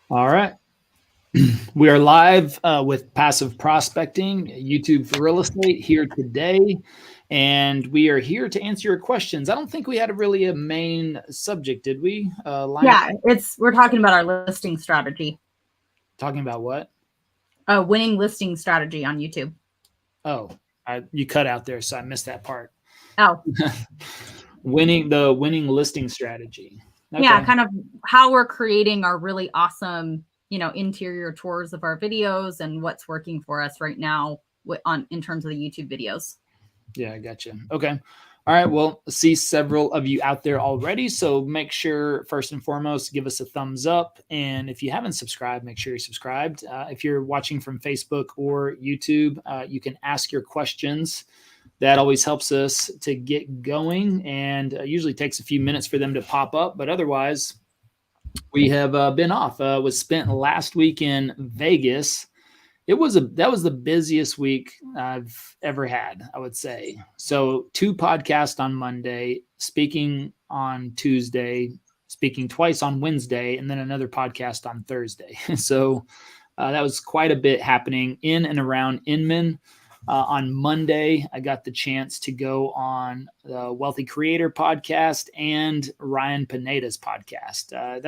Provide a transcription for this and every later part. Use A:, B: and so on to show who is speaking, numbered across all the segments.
A: All right. We are live with Passive Prospecting, YouTube for Real Estate here today. And we are here to answer your questions. I don't think we had a main subject, did we?
B: Yeah, we're talking about our listing strategy.
A: Talking about what?
B: Winning listing strategy on YouTube.
A: Oh, you cut out there, so I missed that part.
B: Oh.
A: winning listing strategy.
B: Okay. Yeah, kind of how we're creating our really awesome, interior tours of our videos and what's working for us right now in terms of the YouTube videos.
A: Yeah, I gotcha. Okay. All right. Well, I see several of you out there already. So make sure, first and foremost, give us a thumbs up. And if you haven't subscribed, make sure you're subscribed. If you're watching from Facebook or YouTube, you can ask your questions. That always helps us to get going, and usually takes a few minutes for them to pop up. But otherwise, we have been off. Was spent last week in Vegas. That was the busiest week I've ever had, I would say. So 2 podcasts on Monday, speaking on Tuesday, speaking twice on Wednesday, and then another podcast on Thursday. So that was quite a bit happening in and around Inman. On Monday, I got the chance to go on the Wealthy Creator podcast and Ryan Pineda's podcast. I'd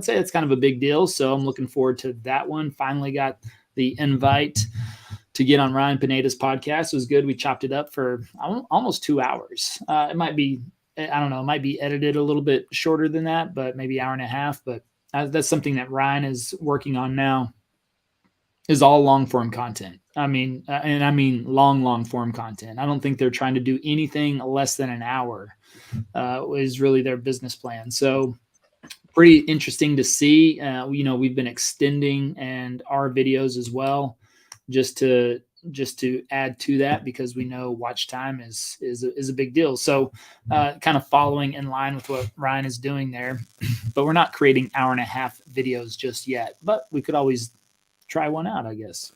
A: say that's kind of a big deal. So I'm looking forward to that one. Finally got the invite to get on Ryan Pineda's podcast. It was good. We chopped it up for almost 2 hours. It might be edited a little bit shorter than that, but maybe hour and a half. But that's something that Ryan is working on now, is all long form content. I mean long form content. I don't think they're trying to do anything less than an hour is really their business plan. So pretty interesting to see. We've been extending and our videos as well, just to add to that, because we know watch time is a big deal. So kind of following in line with what Ryan is doing there, but we're not creating hour and a half videos just yet, but we could always try one out, I guess.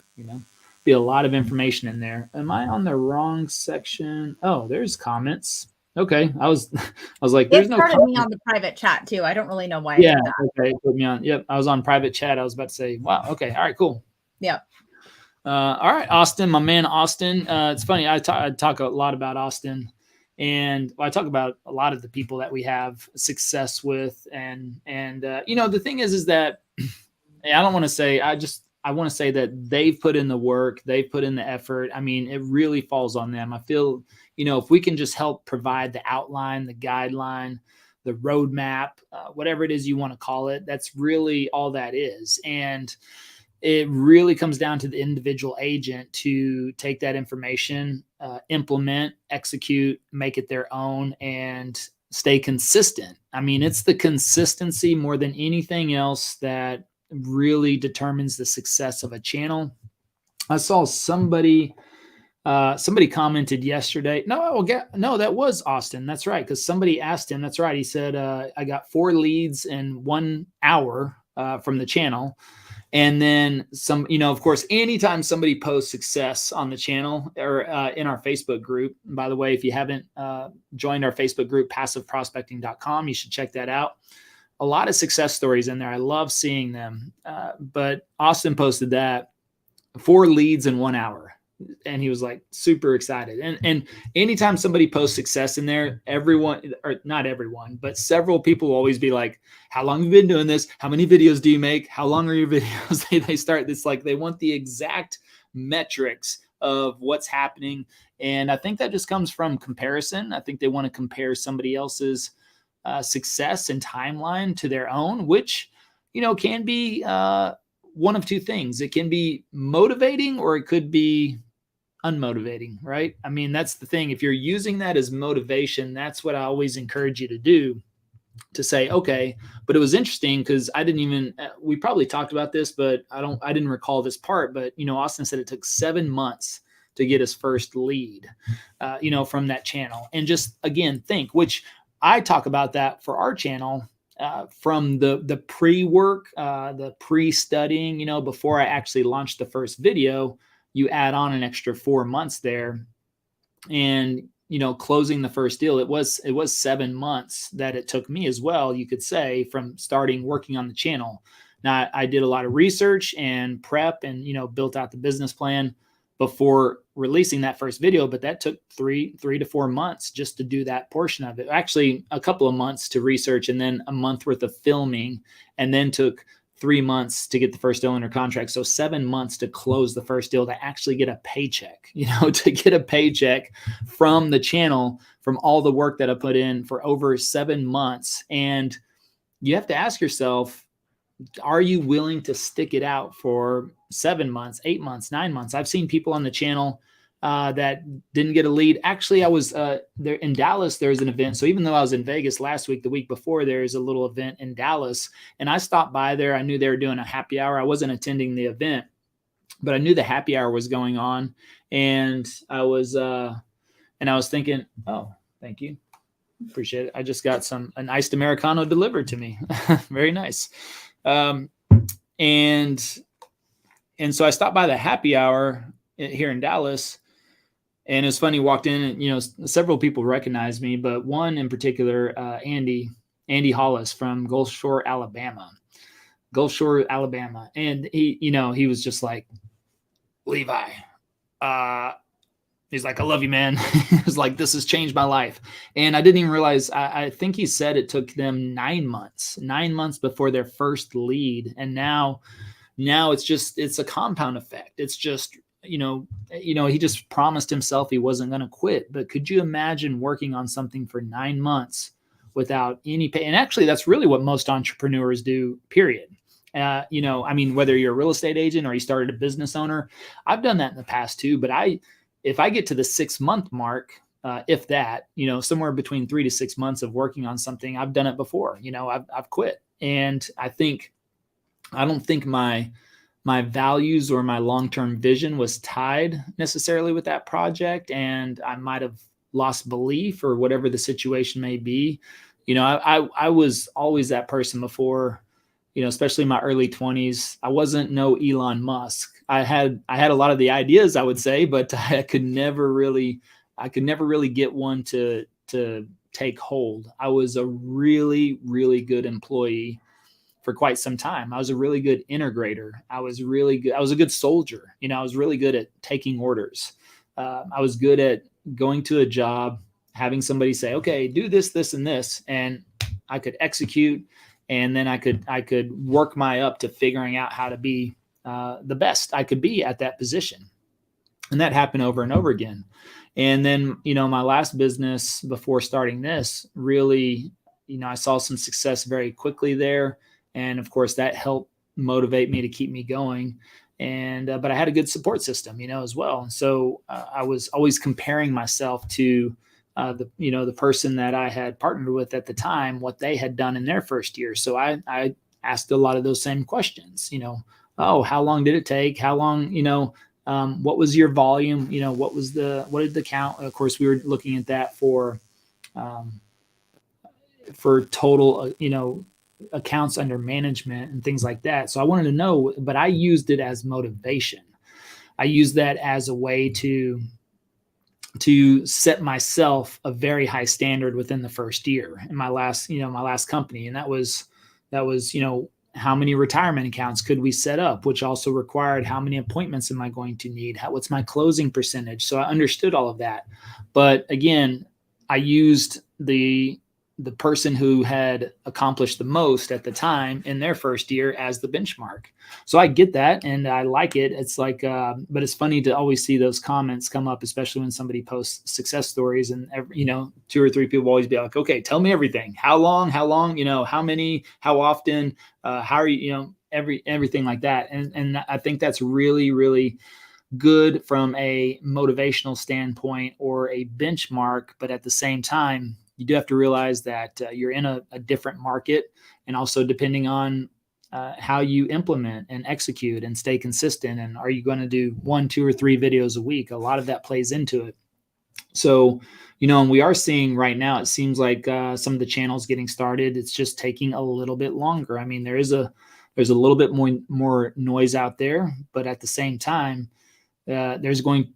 A: Be a lot of information in there. Am I on the wrong section? Oh, there's comments. Okay, I was like, there's no.
B: It started me on the private chat too. I don't really know why. Yeah.
A: Okay, put me on. Yep, I was on private chat. I was about to say, wow. Okay, all right, cool.
B: Yeah.
A: All right, Austin, my man, Austin. It's funny. I talk a lot about Austin, and I talk about a lot of the people that we have success with, and the thing is that I don't want to say. I want to say that they've put in the work, they've put in the effort. I mean, it really falls on them. I feel, if we can just help provide the outline, the guideline, the roadmap, whatever it is you want to call it, that's really all that is. And it really comes down to the individual agent to take that information, implement, execute, make it their own, and stay consistent. I mean, it's the consistency more than anything else that really determines the success of a channel. I saw somebody commented yesterday. No, that was Austin. That's right. Because somebody asked him. That's right. He said, I got 4 leads in 1 hour from the channel. And then some, of course, anytime somebody posts success on the channel or in our Facebook group, by the way, if you haven't joined our Facebook group, passiveprospecting.com, you should check that out. A lot of success stories in there. I love seeing them. But Austin posted that 4 leads in 1 hour. And he was like super excited. And anytime somebody posts success in there, everyone, or not everyone, but several people will always be like, how long have you been doing this? How many videos do you make? How long are your videos? They start this, like, they want the exact metrics of what's happening. And I think that just comes from comparison. I think they want to compare somebody else's success and timeline to their own, which, can be one of 2 things. It can be motivating or it could be unmotivating, right? I mean, that's the thing. If you're using that as motivation, that's what I always encourage you to do, to say, okay, but it was interesting because we probably talked about this, but I didn't recall this part, but, Austin said it took 7 months to get his first lead, from that channel. And just, again, think, which I talk about that for our channel, from the pre-work, the pre-studying, before I actually launched the first video, you add on an extra 4 months there, and, closing the first deal, it was 7 months that it took me as well, you could say, from starting working on the channel. Now I did a lot of research and prep and, built out the business plan before releasing that first video, but that took three to 4 months just to do that portion of it. Actually, a couple of months to research, and then a month worth of filming, and then took 3 months to get the first deal under contract. So 7 months to close the first deal, to actually get a paycheck, to get a paycheck from the channel, from all the work that I put in for over 7 months. And you have to ask yourself, are you willing to stick it out for 7 months, 8 months, 9 months? I've seen people on the channel that didn't get a lead. Actually, I was there in Dallas. There's an event. So even though I was in Vegas last week, the week before, there's a little event in Dallas, and I stopped by there. I knew they were doing a happy hour. I wasn't attending the event, but I knew the happy hour was going on, and I was thinking, oh, thank you. Appreciate it. I just got an iced Americano delivered to me. Very nice. And so I stopped by the happy hour here in Dallas, and it was funny. Walked in, and several people recognized me, but one in particular, Andy Hollis from Gulf Shore, Alabama, and he was just like, Levi, he's like, I love you, man. He was like, this has changed my life. And I didn't even realize, I think he said it took them 9 months before their first lead. And now it's a compound effect. It's just, he just promised himself he wasn't going to quit. But could you imagine working on something for 9 months without any pay? And actually, that's really what most entrepreneurs do, period. Whether you're a real estate agent or you started a business owner, I've done that in the past too. But if I get to the 6 month mark, if that, somewhere between 3 to 6 months of working on something, I've done it before. I've quit. And I don't think my values or my long-term vision was tied necessarily with that project. And I might've lost belief or whatever the situation may be. I was always that person before, especially in my early 20s. I wasn't no Elon Musk. I had a lot of the ideas, I would say, but I could never really get one to take hold. I was a really, really good employee for quite some time. I was a really good integrator. I was really good. I was a good soldier. I was really good at taking orders. I was good at going to a job, having somebody say, okay, do this, this, and this. And I could execute. And then I could work my up to figuring out how to be the best I could be at that position. And that happened over and over again. And then, my last business before starting this, really, I saw some success very quickly there. And of course that helped motivate me to keep me going. And, but I had a good support system, as well. And so I was always comparing myself to the person that I had partnered with at the time, what they had done in their first year. So I asked a lot of those same questions, oh, how long did it take? How long, what was your volume? What did the count? Of course, we were looking at that for total, accounts under management and things like that. So I wanted to know, but I used it as motivation. I used that as a way to set myself a very high standard within the first year in my last company. And that was, how many retirement accounts could we set up, which also required how many appointments am I going to need? What's my closing percentage? So I understood all of that. But again, I used the person who had accomplished the most at the time in their first year as the benchmark. So I get that and I like it. It's like, but it's funny to always see those comments come up, especially when somebody posts success stories and, 2 or 3 people always be like, okay, tell me everything. How long, how many, how often, how are you, everything like that. And I think that's really, really good from a motivational standpoint or a benchmark. But at the same time, you do have to realize that you're in a different market, and also depending on how you implement and execute and stay consistent. And are you going to do 1, 2, or 3 videos a week? A lot of that plays into it. So, and we are seeing right now, it seems like some of the channels getting started, it's just taking a little bit longer. I mean, there's a little bit more noise out there, but at the same time, there's going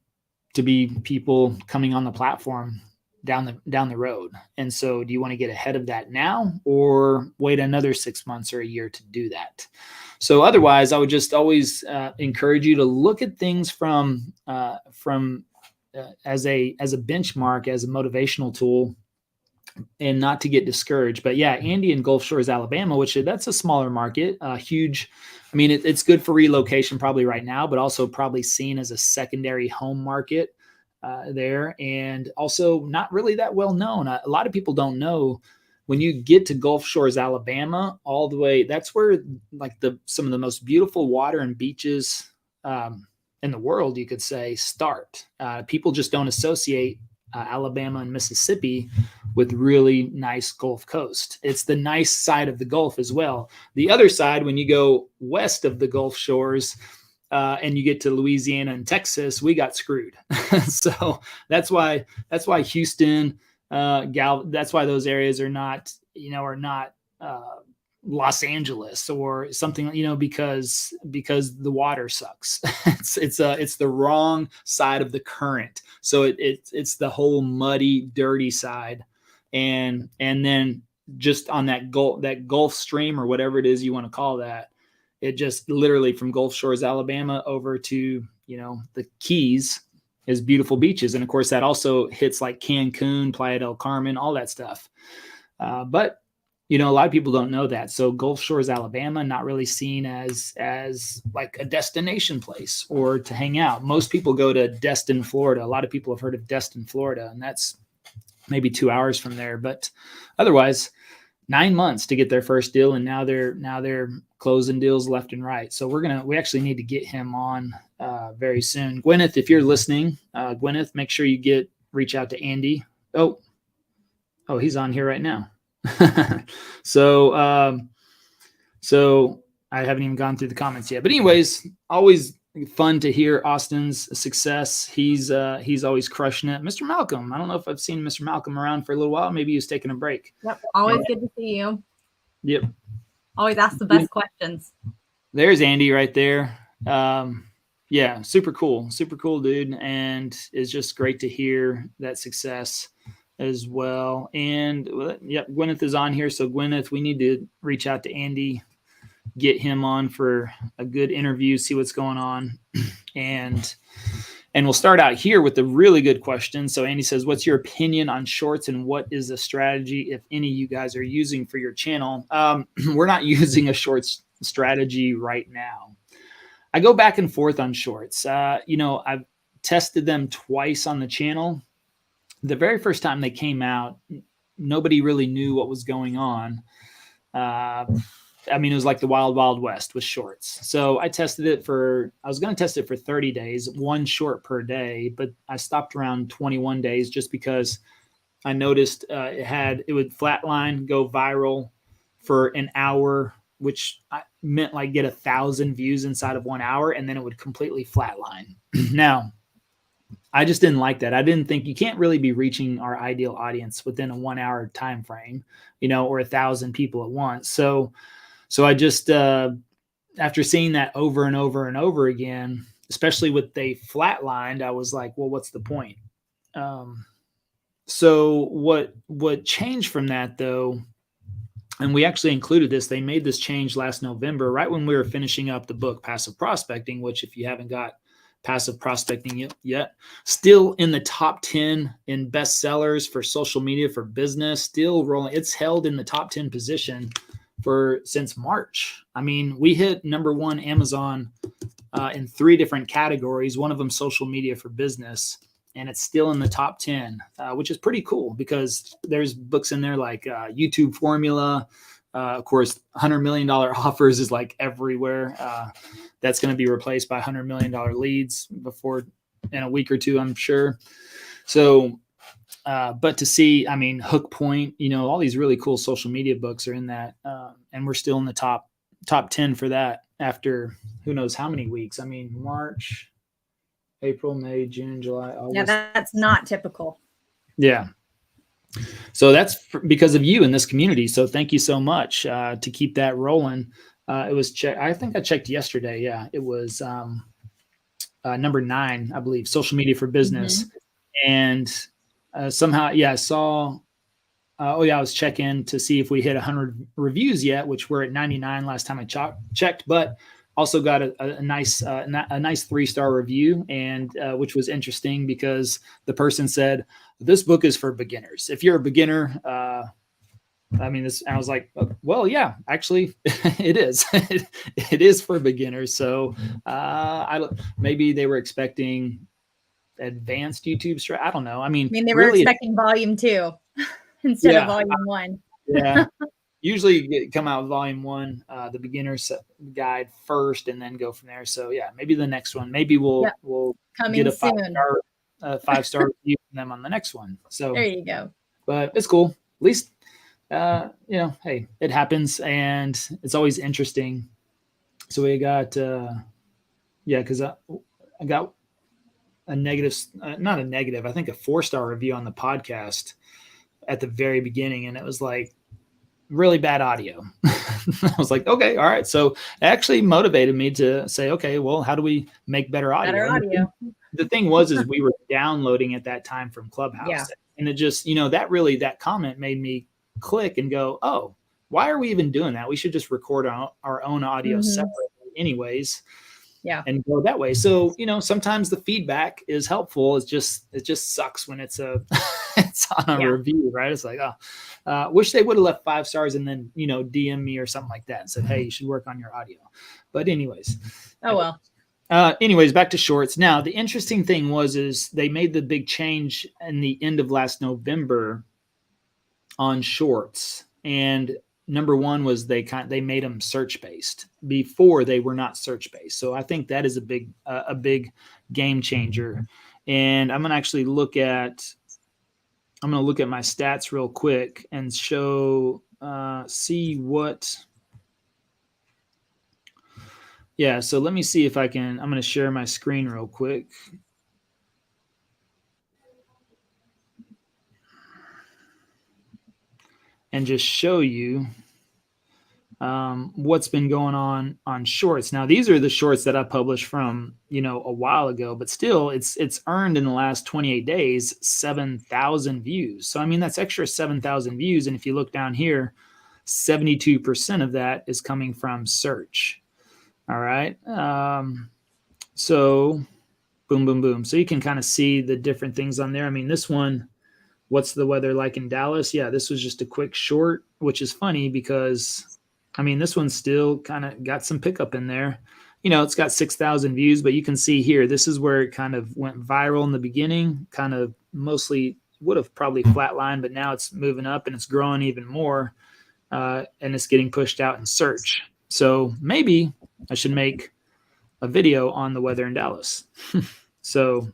A: to be people coming on the platform down the road. And so do you want to get ahead of that now or wait another 6 months or a year to do that? So otherwise, I would just always encourage you to look at things from as a benchmark, as a motivational tool, and not to get discouraged. But yeah, Andy in Gulf Shores, Alabama, which that's a smaller market, huge. I mean, it's good for relocation probably right now, but also probably seen as a secondary home market there. And also not really that well known. A lot of people don't know when you get to Gulf Shores, Alabama, all the way, that's where like some of the most beautiful water and beaches in the world, you could say, start. People just don't associate Alabama and Mississippi with really nice Gulf Coast. It's the nice side of the Gulf as well. The other side, when you go west of the Gulf Shores and you get to Louisiana and Texas, we got screwed. So that's why Houston, that's why those areas are not Los Angeles or something, because the water sucks. It's the wrong side of the current. So it's the whole muddy, dirty side. And then just on that Gulf Stream or whatever it is you want to call that, it just literally from Gulf Shores, Alabama over to, the Keys is beautiful beaches. And of course that also hits like Cancun, Playa del Carmen, all that stuff. But a lot of people don't know that. So Gulf Shores, Alabama, not really seen as like a destination place or to hang out. Most people go to Destin, Florida. A lot of people have heard of Destin, Florida, and that's maybe 2 hours from there. But otherwise, 9 months to get their first deal, and now they're closing deals left and right. So we actually need to get him on very soon. Gwyneth, if you're listening, Gwyneth, make sure you reach out to Andy. Oh, he's on here right now. So I haven't even gone through the comments yet, but anyways, always fun to hear Austin's success. He's always crushing it. Mr. Malcolm, I don't know if I've seen Mr. Malcolm around for a little while. Maybe he's taking a break.
B: Yep. Always good to see you.
A: Yep.
B: Always ask the best questions.
A: There's Andy right there. Yeah, super cool dude. And it's just great to hear that success as well. And yep, Gwyneth is on here. So Gwyneth, we need to reach out to Andy, get him on for a good interview, see what's going on. And we'll start out here with a really good question. So Andy says, what's your opinion on shorts and what is the strategy, if any, you guys are using for your channel? We're not using a shorts strategy right now. I go back and forth on shorts. I've tested them twice on the channel. The very first time they came out, nobody really knew what was going on. It was like the wild, wild west with shorts. So I was going to test it for 30 days, one short per day, but I stopped around 21 days just because I noticed it would flatline, go viral for an hour, which meant like get 1,000 views inside of 1 hour, and then it would completely flatline. Now, I just didn't like that. I didn't think you can't really be reaching our ideal audience within a 1 hour time frame, or 1,000 people at once. So I just, after seeing that over and over and over again, especially with they flatlined, I was like, well, what's the point? So what changed from that though, and we actually included this, they made this change last November, right when we were finishing up the book, Passive Prospecting, which if you haven't got Passive Prospecting yet, still in the top 10 in bestsellers for social media for business, still rolling. It's held in the top 10 position since March. We hit #1 Amazon in 3 different categories, one of them social media for business, and it's still in the top 10, which is pretty cool because there's books in there like YouTube Formula. Of course, $100 million offers is like everywhere. That's going to be replaced by $100 million leads in a week or two, I'm sure. So, but to see, Hook Point, all these really cool social media books are in that. And we're still in the top 10 for that after who knows how many weeks. March, April, May, June, July, August.
B: Yeah, that's not typical.
A: Yeah. So that's because of you in this community. So thank you so much to keep that rolling. It was I think I checked yesterday. Yeah, it was number 9, I believe, social media for business. Mm-hmm. And somehow, yeah, I saw. I was checking to see if we hit 100 reviews yet, which we're at 99 last time I checked. But also got a nice 3-star review, and which was interesting because the person said this book is for beginners. If you're a beginner, I was like, well, yeah, actually, it is. It is for beginners. So maybe they were expecting advanced YouTube. I don't know. I mean,
B: they were expecting volume 2 instead of volume 1.
A: Yeah. Usually come out with volume 1, the beginner's guide first, and then go from there. So yeah, maybe the next one. Maybe we'll
B: Coming
A: get
B: a
A: 5-star review from them on the next one. So
B: there you go.
A: But it's cool. At least hey, it happens, and it's always interesting. So we got because I got a negative, not a negative, I think a 4-star review on the podcast at the very beginning, and it was like really bad audio. I was like, okay, all right. So it actually motivated me to say, okay, well, how do we make better audio? The thing was, is we were downloading at that time from Clubhouse, and it just, that comment made me click and go, oh, why are we even doing that? We should just record our own audio separately anyways.
B: Yeah.
A: And go that way. So, sometimes the feedback is helpful. It just sucks when it's it's on a review, right? It's like, wish they would have left 5 stars and then, DM me or something like that and said, hey, you should work on your audio. But anyways.
B: Oh, well.
A: Anyways, back to shorts. Now, the interesting thing is they made the big change in the end of last November on shorts. And number one was they made them search based. Before they were not search based. So I think that is a big game changer. And I'm going to actually look at my stats real quick and show, see what. Yeah. So let me see if I'm going to share my screen real quick. And just show you what's been going on shorts. Now, these are the shorts that I published from, a while ago, but still it's earned in the last 28 days, 7,000 views. So, that's extra 7,000 views. And if you look down here, 72% of that is coming from search. All right. So boom, boom, boom. So you can kind of see the different things on there. This one, what's the weather like in Dallas? Yeah, this was just a quick short, which is funny because, this one still kind of got some pickup in there. It's got 6,000 views, but you can see here, this is where it kind of went viral in the beginning, kind of mostly would have probably flatlined, but now it's moving up and it's growing even more, and it's getting pushed out in search. So maybe I should make a video on the weather in Dallas. So.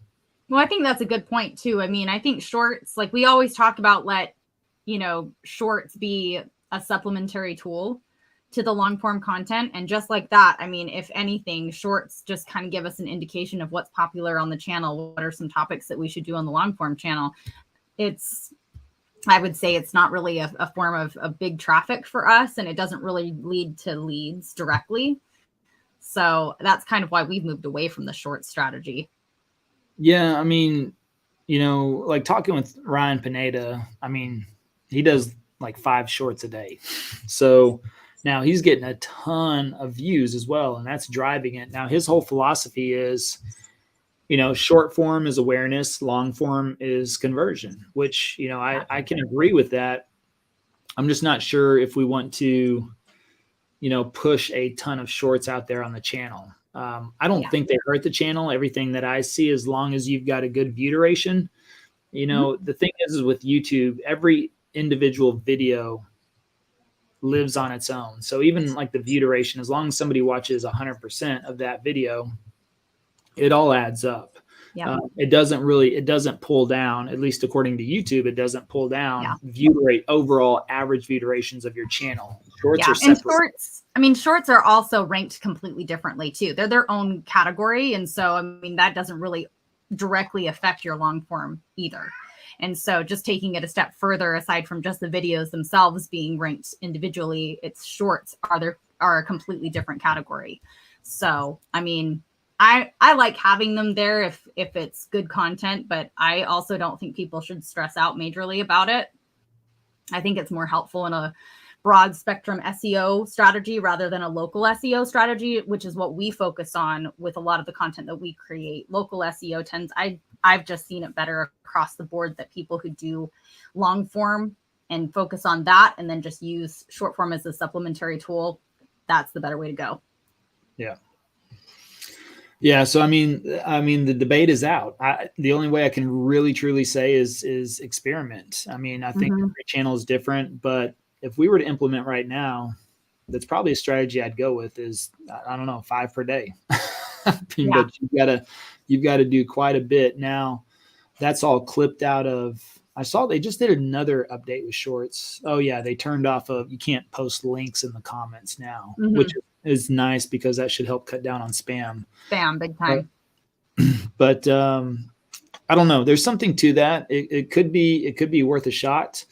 B: Well, I think that's a good point too. I think shorts, like we always talk about, let, shorts be a supplementary tool to the long form content. And just like that, if anything, shorts just kind of give us an indication of what's popular on the channel. What are some topics that we should do on the long form channel? I would say it's not really a form of a big traffic for us, and it doesn't really lead to leads directly. So that's kind of why we've moved away from the short strategy.
A: Yeah, like talking with Ryan Pineda, he does like 5 shorts a day. So now he's getting a ton of views as well, and that's driving it. Now his whole philosophy is, short form is awareness, long form is conversion, which, I can agree with that. I'm just not sure if we want to, push a ton of shorts out there on the channel. I don't think they hurt the channel. Everything that I see, as long as you've got a good view duration, the thing is with YouTube, every individual video lives on its own. So even like the view duration, as long as somebody watches 100% of that video, it all adds up.
B: Yeah.
A: It doesn't pull down, at least according to YouTube, it doesn't pull down view rate, overall average view durations of your channel. Shorts are separate.
B: And shorts are also ranked completely differently too. They're their own category. And so, that doesn't really directly affect your long form either. And so just taking it a step further, aside from just the videos themselves being ranked individually, its shorts are a completely different category. So, I like having them there if it's good content, but I also don't think people should stress out majorly about it. I think it's more helpful in a broad spectrum SEO strategy rather than a local SEO strategy, which is what we focus on with a lot of the content that we create. Local SEO tends, I've just seen it better across the board that people who do long form and focus on that and then just use short form as a supplementary tool, that's the better way to go.
A: Yeah. Yeah. So, I mean, the debate is out. The only way I can really truly say is experiment. I mean, I think every channel is different, but if we were to implement right now, that's probably a strategy I'd go with is, I don't know, 5 per day. But you've got to do quite a bit. Now that's all clipped out of, I saw they just did another update with shorts. Oh yeah. They turned off you can't post links in the comments now, which is nice because that should help cut down on spam.
B: Spam big time.
A: But I don't know. There's something to that. It could be worth a shot,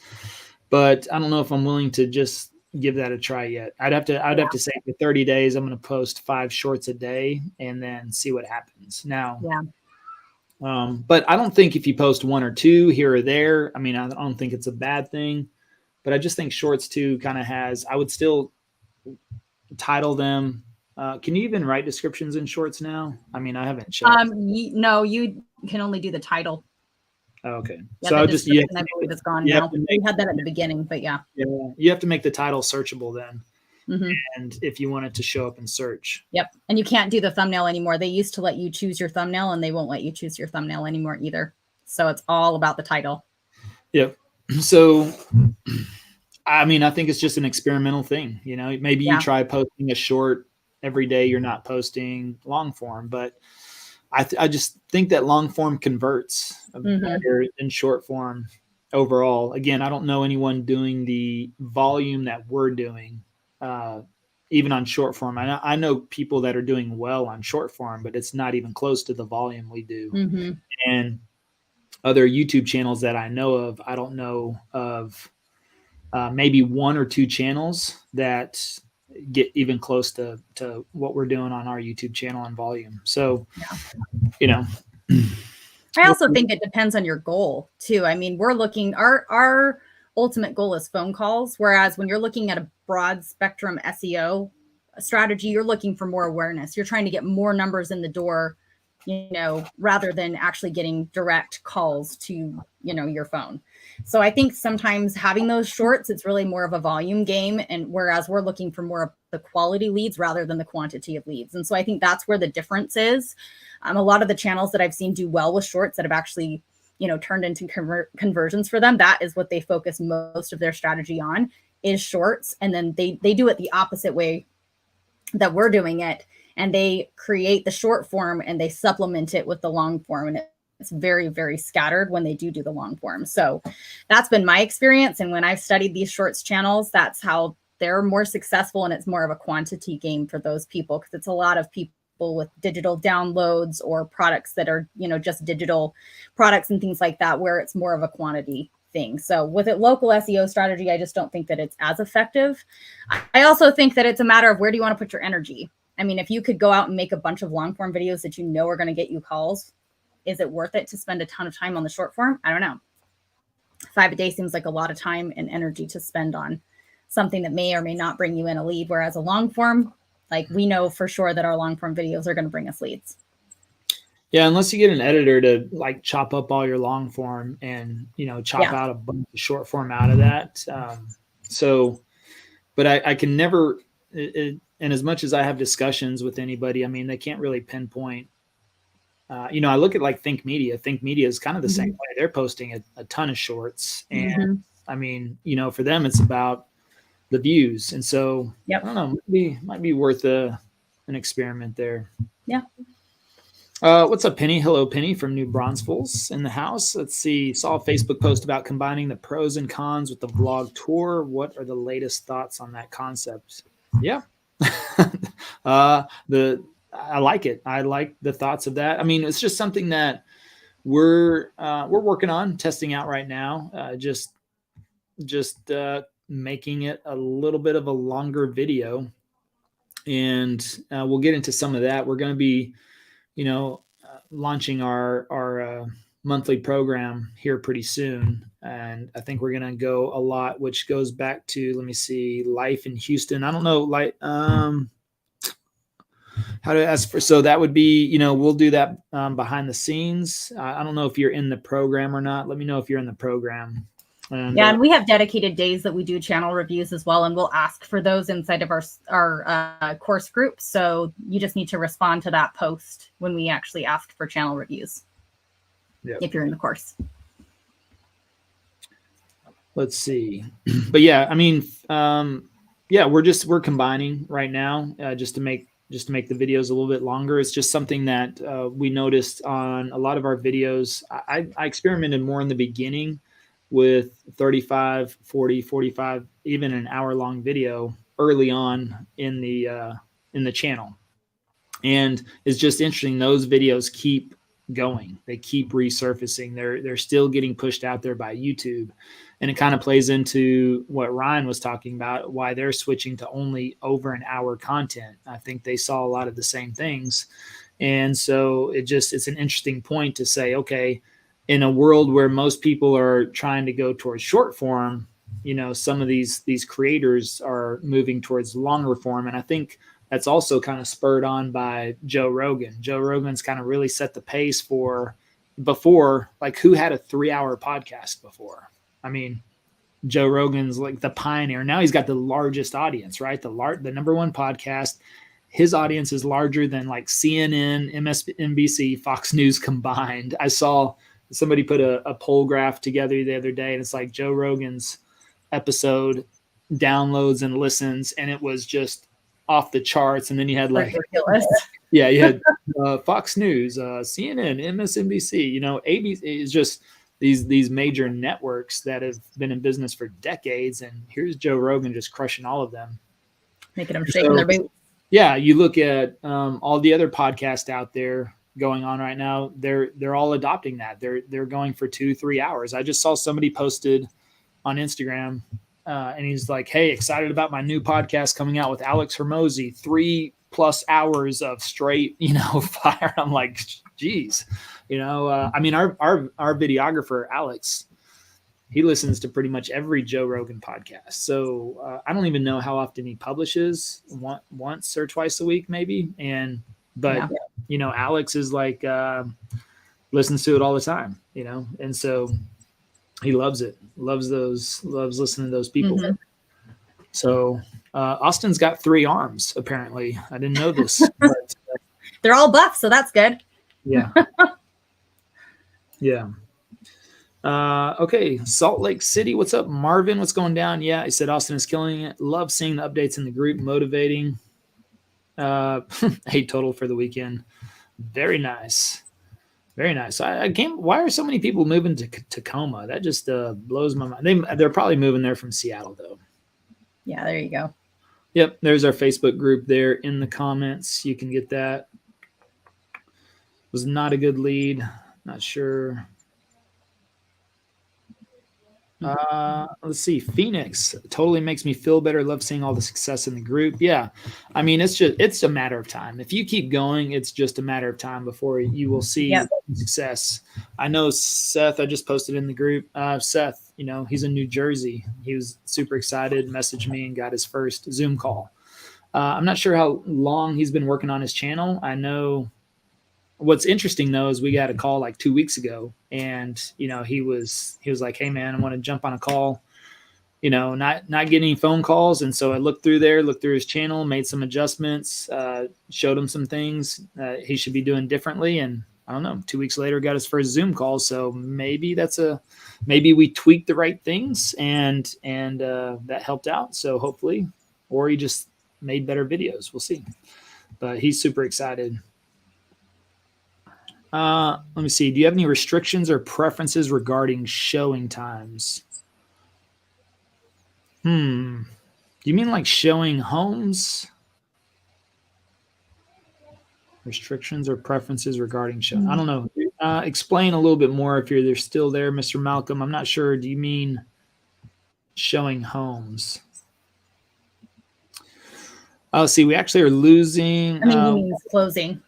A: but I don't know if I'm willing to just give that a try yet. I'd have to say for 30 days, I'm going to post 5 shorts a day and then see what happens. Now, but I don't think if you post 1 or 2 here or there, I mean, I don't think it's a bad thing, but I just think shorts too kind of has, I would still title them. Can you even write descriptions in shorts now? I mean, I haven't checked.
B: No, you can only do the title.
A: Oh, okay.
B: Yeah,
A: so I believe
B: it's gone now. We had that at the beginning, but yeah.
A: You have to make the title searchable then. And if you want it to show up in search.
B: Yep. And you can't do the thumbnail anymore. They used to let you choose your thumbnail and they won't let you choose your thumbnail anymore either. So it's all about the title.
A: Yep. So, I mean, I think it's just an experimental thing. You know, maybe you try posting a short every day. You're not posting long form, but I just think that long form converts better than short form overall. Again, I don't know anyone doing the volume that we're doing, even on short form. I know people that are doing well on short form, but it's not even close to the volume we do. And other YouTube channels that I know of, I don't know of maybe 1 or 2 channels that get even close to what we're doing on our YouTube channel on volume. So, you know,
B: I also think it depends on your goal too. I mean, we're looking, our ultimate goal is phone calls. Whereas when you're looking at a broad spectrum SEO strategy, you're looking for more awareness. You're trying to get more numbers in the door, you know, rather than actually getting direct calls to, you know, your phone. So I think sometimes having those shorts, it's really more of a volume game. And whereas we're looking for more of the quality leads rather than the quantity of leads. And so I think that's where the difference is. A lot of the channels that I've seen do well with shorts that have actually, you know, turned into conversions for them, that is what they focus most of their strategy on, is shorts. And then they do it the opposite way that we're doing it. And they create the short form and they supplement it with the long form. And it's very, very scattered when they do the long form. So that's been my experience. And when I've studied these shorts channels, that's how they're more successful. And it's more of a quantity game for those people, because it's a lot of people with digital downloads or products that are, you know, just digital products and things like that, where it's more of a quantity thing. So with a local SEO strategy, I just don't think that it's as effective. I also think that it's a matter of where do you want to put your energy? I mean, if you could go out and make a bunch of long form videos that you know are going to get you calls, is it worth it to spend a ton of time on the short form? I don't know. 5 a day seems like a lot of time and energy to spend on something that may or may not bring you in a lead. Whereas a long form, like, we know for sure that our long form videos are going to bring us leads.
A: Yeah, unless you get an editor to like chop up all your long form and, you know, chop out a bunch of short form out of that. But I can never, and as much as I have discussions with anybody, I mean, they can't really pinpoint. You know, I look at like Think Media. Think Media is kind of the same way. They're posting a ton of shorts. And I mean, you know, for them, it's about the views. And so, I don't know, might be worth an experiment there.
B: Yeah.
A: What's up, Penny? Hello, Penny from New Braunfels in the house. Let's see. Saw a Facebook post about combining the pros and cons with the vlog tour. What are the latest thoughts on that concept? Yeah. I like it. I like the thoughts of that. I mean, it's just something that we're working on, testing out right now. Just making it a little bit of a longer video, and we'll get into some of that. We're going to be launching our monthly program here pretty soon. And I think we're going to go a lot, which goes back to, let me see, life in Houston. I don't know, how to ask for, so that would be, we'll do that behind the scenes. I don't know if you're in the program or not. Let me know if you're in the program.
B: And we have dedicated days that we do channel reviews as well, and we'll ask for those inside of our course group. So you just need to respond to that post when we actually ask for channel reviews. Yep. If you're in the course.
A: Let's see, but yeah, I mean, we're combining right now just to make the videos a little bit longer. It's just something that we noticed on a lot of our videos. I experimented more in the beginning with 35, 40, 45, even an hour-long video early on in the channel. And it's just interesting. Those videos keep going. They keep resurfacing. They're still getting pushed out there by YouTube. And it kind of plays into what Ryan was talking about, why they're switching to only over an hour content. I think they saw a lot of the same things. And so it's an interesting point to say, okay, in a world where most people are trying to go towards short form, some of these creators are moving towards longer form. And I think that's also kind of spurred on by Joe Rogan. Joe Rogan's kind of really set the pace for before, like, who had a 3-hour podcast before? I mean, Joe Rogan's like the pioneer. Now he's got the largest audience, right? The number one podcast. His audience is larger than like CNN, MSNBC, Fox News combined. I saw somebody put a poll graph together the other day, and it's like Joe Rogan's episode downloads and listens, and it was just off the charts. And then you had like, you had Fox News, CNN, MSNBC, ABC is just these major networks that have been in business for decades. And here's Joe Rogan just crushing all of them.
B: Making them shaking their boots.
A: Yeah. You look at all the other podcasts out there going on right now. They're all adopting that. They're going for 2-3 hours. I just saw somebody posted on Instagram and he's like, hey, excited about my new podcast coming out with Alex Hormozy, 3+ hours of straight, fire. I'm like, geez, I mean, our videographer, Alex, he listens to pretty much every Joe Rogan podcast. So I don't even know how often he publishes, once or twice a week, maybe. But Alex is like, listens to it all the time, and so he loves it, loves listening to those people. Mm-hmm. So Austin's got 3 arms, apparently. I didn't know this. But,
B: they're all buff, so that's good.
A: Yeah. Yeah. Okay. Salt Lake City. What's up, Marvin? What's going down? Yeah. I said Austin is killing it. Love seeing the updates in the group. Motivating. 8 total for the weekend. Very nice. Very nice. I can't. Why are so many people moving to Tacoma? That just blows my mind. They're probably moving there from Seattle, though.
B: Yeah, there you go.
A: Yep. There's our Facebook group there in the comments. You can get that. Was not a good lead. Not sure. Let's see. Phoenix totally makes me feel better. Love seeing all the success in the group. Yeah. I mean, it's a matter of time. If you keep going, it's just a matter of time before you will see success. I know Seth, I just posted in the group. Seth, he's in New Jersey. He was super excited, messaged me and got his first Zoom call. I'm not sure how long he's been working on his channel. I know what's interesting though is we got a call like 2 weeks ago, and he was like, hey man, I want to jump on a call, not getting any phone calls. And so I looked through his channel, made some adjustments, showed him some things he should be doing differently, and I don't know, 2 weeks later got his first Zoom call. So maybe maybe we tweaked the right things and that helped out. So hopefully, or he just made better videos. We'll see. But he's super excited. Let me see. Do you have any restrictions or preferences regarding showing times? Do you mean like showing homes? Restrictions or preferences regarding showing? I don't know. Explain a little bit more if they're still there, Mr. Malcolm. I'm not sure. Do you mean showing homes? Oh, see, we actually are losing.
B: I mean, he means closing.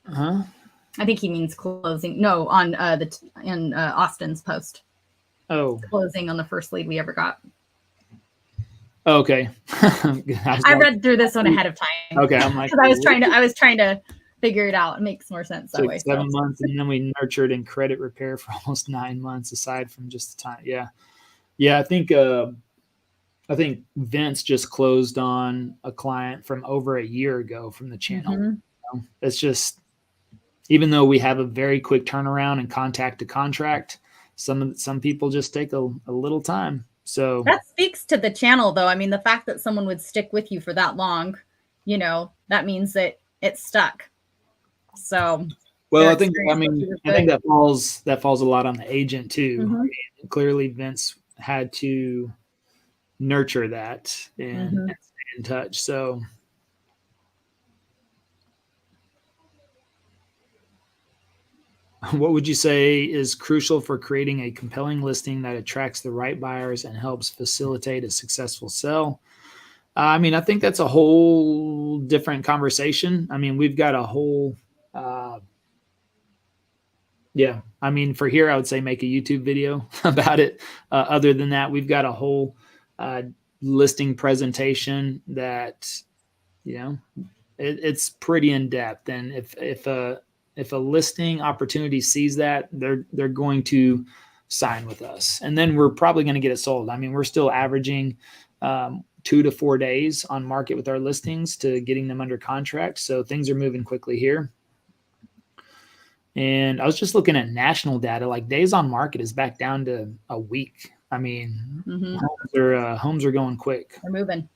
A: Huh?
B: I think he means closing. No, on in Austin's post.
A: Oh,
B: Closing on the first lead we ever got.
A: okay.
B: I read through this one ahead of time.
A: Okay, I'm like,
B: I was trying to figure it out. It makes more sense that way.
A: 7 months, and then we nurtured in credit repair for almost 9 months, aside from just the time. Yeah. I think Vince just closed on a client from over a year ago from the channel.
B: Mm-hmm.
A: It's just, even though we have a very quick turnaround and contact to contract, some people just take a little time. So
B: that speaks to the channel, though. I mean, the fact that someone would stick with you for that long, that means that it's stuck. So,
A: well, I think that falls a lot on the agent too.
B: Mm-hmm.
A: I mean, clearly Vince had to nurture that and stay in touch. So what would you say is crucial for creating a compelling listing that attracts the right buyers and helps facilitate a successful sell? I mean, I think that's a whole different conversation. I mean, we've got a whole, I mean, for here, I would say make a YouTube video about it. Other than that, we've got a whole listing presentation that, it's pretty in depth. And if a listing opportunity sees that, they're going to sign with us, and then we're probably going to get it sold. I mean, we're still averaging 2 to 4 days on market with our listings to getting them under contract. So things are moving quickly here. And I was just looking at national data, like days on market is back down to a week. I mean, homes are going quick.
B: They're moving.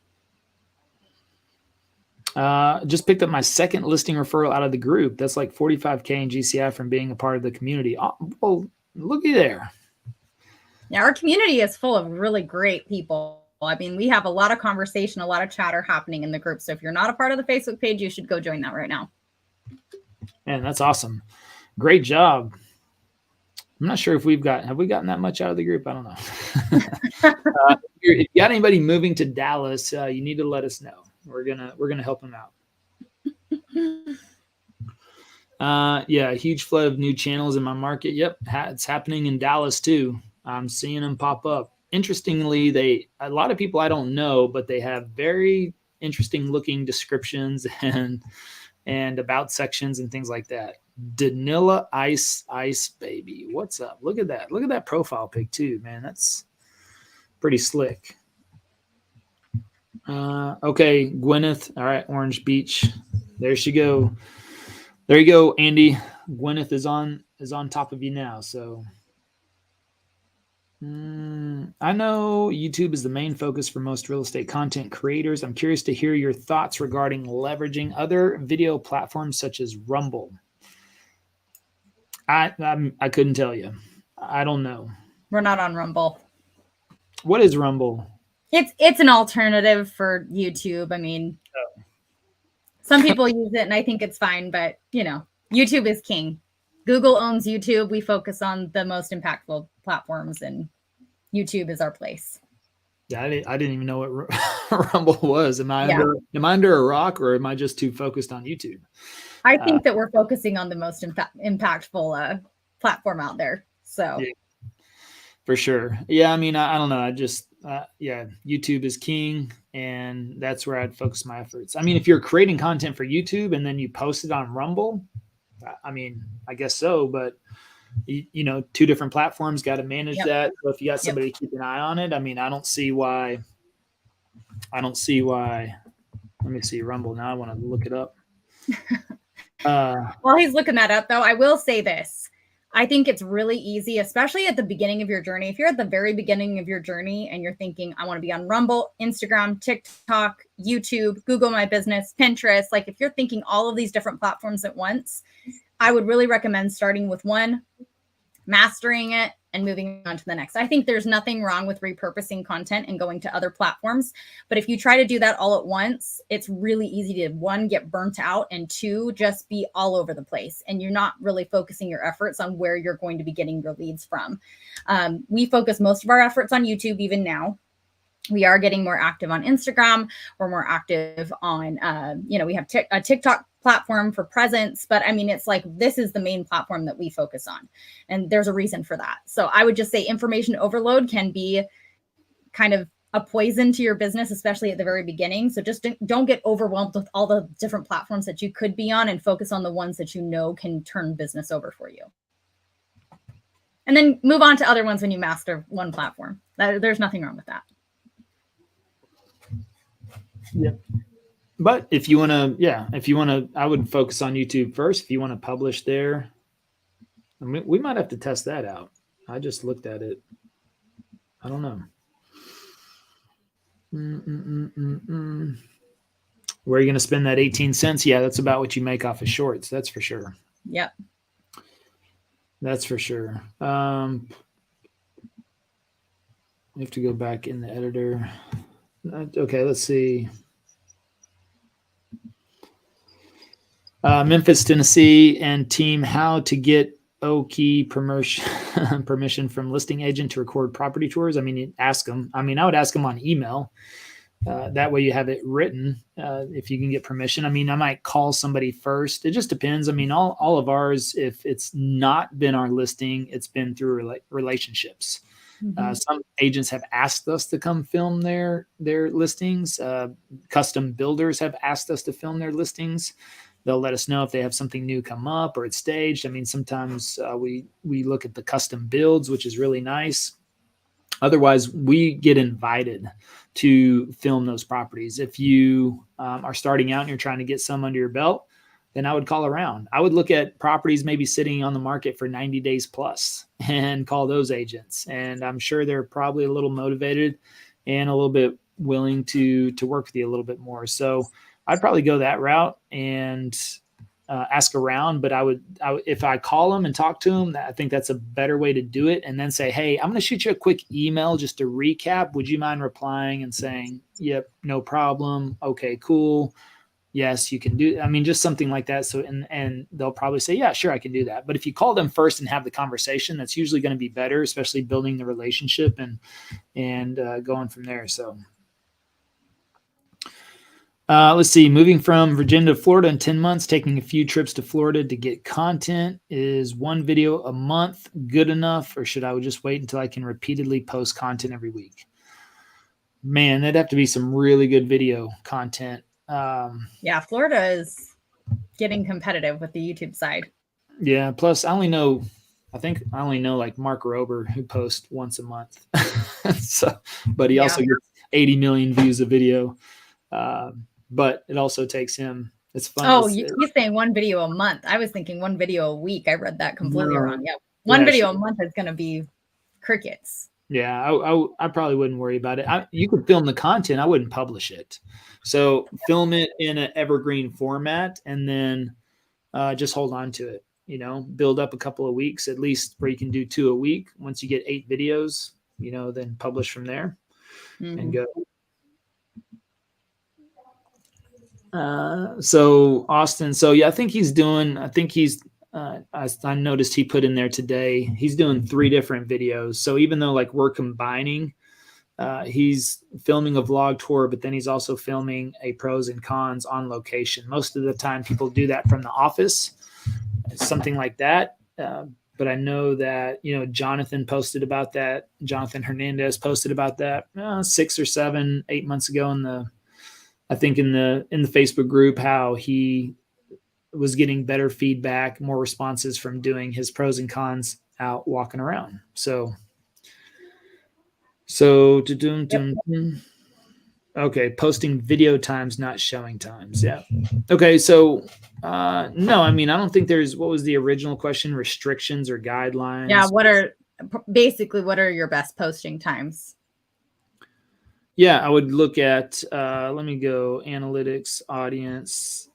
A: Just picked up my second listing referral out of the group. That's like $45K in GCI from being a part of the community. Oh, well, looky there.
B: Yeah, our community is full of really great people. I mean, we have a lot of conversation, a lot of chatter happening in the group. So if you're not a part of the Facebook page, you should go join that right now. Man,
A: that's awesome. Great job. I'm not sure if have we gotten that much out of the group? I don't know. If you got anybody moving to Dallas, you need to let us know. We're gonna help them out. A huge flood of new channels in my market. Yep, it's happening in Dallas too. I'm seeing them pop up. Interestingly, a lot of people I don't know, but they have very interesting looking descriptions and about sections and things like that. Danila Ice Baby. What's up? Look at that. Look at that profile pic too, man. That's pretty slick. Okay, Gwyneth. All right, Orange Beach. There she go. There you go, Andy. Gwyneth is on top of you now. So I know YouTube is the main focus for most real estate content creators. I'm curious to hear your thoughts regarding leveraging other video platforms such as Rumble. I couldn't tell you. I don't know.
B: We're not on Rumble.
A: What is Rumble?
B: It's an alternative for YouTube. I mean, some people use it and I think it's fine, but YouTube is king. Google owns YouTube. We focus on the most impactful platforms, and YouTube is our place.
A: Yeah, I didn't even know what Rumble was. Am I under a rock, or am I just too focused on YouTube?
B: I think that we're focusing on the most impactful platform out there. So,
A: yeah, for sure. Yeah, I mean, I don't know. I just YouTube is king, and that's where I'd focus my efforts. I mean, if you're creating content for YouTube and then you post it on Rumble, I mean, I guess so, but two different platforms, got to manage that. So if you got somebody to keep an eye on it, I mean, I don't see why. Let me see Rumble now. I want to look it up.
B: While he's looking that up, though, I will say this. I think it's really easy, especially at the beginning of your journey. If you're at the very beginning of your journey and you're thinking, I want to be on Rumble, Instagram, TikTok, YouTube, Google My Business, Pinterest, like if you're thinking all of these different platforms at once, I would really recommend starting with one, mastering it, and moving on to the next. I think there's nothing wrong with repurposing content and going to other platforms. But if you try to do that all at once, it's really easy to, one, get burnt out, and two, just be all over the place. And you're not really focusing your efforts on where you're going to be getting your leads from. We focus most of our efforts on YouTube even now. We are getting more active on Instagram. We're more active on, we have a TikTok platform for presence, but I mean, it's like, this is the main platform that we focus on. And there's a reason for that. So I would just say information overload can be kind of a poison to your business, especially at the very beginning. So just don't get overwhelmed with all the different platforms that you could be on, and focus on the ones that you know can turn business over for you. And then move on to other ones when you master one platform. There's nothing wrong with that.
A: Yep. But if you want to, I would focus on YouTube first. If you want to publish there, I mean, we might have to test that out. I just looked at it. I don't know. Where are you going to spend that 18 cents? Yeah, that's about what you make off of shorts. That's for sure.
B: Yep.
A: That's for sure. You have to go back in the editor. Okay, let's see. Memphis, Tennessee, and team, how to get OK permission from listing agent to record property tours. I mean, ask them. I mean, I would ask them on email. That way you have it written if you can get permission. I mean, I might call somebody first. It just depends. I mean, all of ours, if it's not been our listing, it's been through relationships. Mm-hmm. Some agents have asked us to come film their listings. Custom builders have asked us to film their listings. They'll let us know if they have something new come up or it's staged. I mean, sometimes we look at the custom builds, which is really nice. Otherwise, we get invited to film those properties. If you are starting out and you're trying to get some under your belt, then I would call around. I would look at properties maybe sitting on the market for 90 days plus and call those agents. And I'm sure they're probably a little motivated and a little bit willing to work with you a little bit more. So I'd probably go that route and ask around. But I would, if I call them and talk to them, I think that's a better way to do it. And then say, hey, I'm going to shoot you a quick email just to recap. Would you mind replying and saying, yep, no problem. Okay, cool. Yes, you can do. I mean, just something like that. So, and they'll probably say, yeah, sure, I can do that. But if you call them first and have the conversation, that's usually going to be better, especially building the relationship and going from there. So. Let's see, moving from Virginia to Florida in 10 months, taking a few trips to Florida to get content. Is one video a month good enough, or should I just wait until I can repeatedly post content every week? Man, that'd have to be some really good video content.
B: Yeah, Florida is getting competitive with the YouTube side.
A: Yeah, plus I think I only know like Mark Rober, who posts once a month. So, but he also gets 80 million views a video. But it also takes him. It's fun.
B: Oh, he's saying one video a month. I was thinking one video a week. I read that completely wrong. Yeah, one video a month is going to be crickets.
A: Yeah, I probably wouldn't worry about it. You could film the content. I wouldn't publish it. So film it in an evergreen format, and then just hold on to it. You know, build up a couple of weeks at least where you can do 2 a week. Once you get 8 videos, then publish from there and go. So Austin, I think he's I noticed he put in there today, he's doing 3 different videos. So even though like we're combining, he's filming a vlog tour, but then he's also filming a pros and cons on location. Most of the time people do that from the office, something like that. But I know that, Jonathan posted about that. Jonathan Hernandez posted about that 6 or 7, 8 months ago in the Facebook group, how he was getting better feedback, more responses from doing his pros and cons out walking around. Okay, posting video times, not showing times. Yeah. Okay, so no, I mean, I don't think there's, what was the original question? Restrictions or guidelines?
B: Yeah, what are your best posting times?
A: Yeah, I would look at, let me go analytics, audience.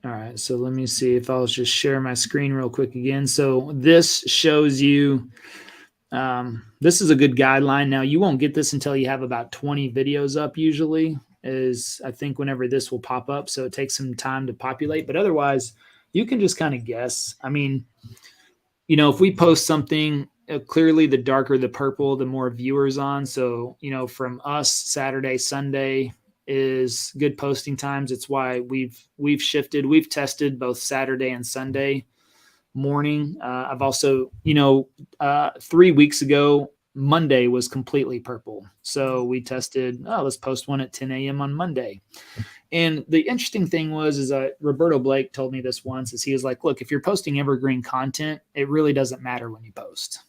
A: All right, so let me see if I'll just share my screen real quick again. So this shows you, this is a good guideline. Now, you won't get this until you have about 20 videos up usually, is I think whenever this will pop up. So it takes some time to populate. But otherwise, you can just kind of guess. I mean, you know, if we post something, clearly the darker the purple, the more viewers on. So, you know, from us, Saturday, Sunday is good posting times. It's why we've shifted. We've tested both Saturday and Sunday morning. I've also, you know, 3 weeks ago, Monday was completely purple. So we tested, let's post one at 10 a.m. on Monday. And the interesting thing is Roberto Blake told me this once, is he was like, look, if you're posting evergreen content, it really doesn't matter when you post,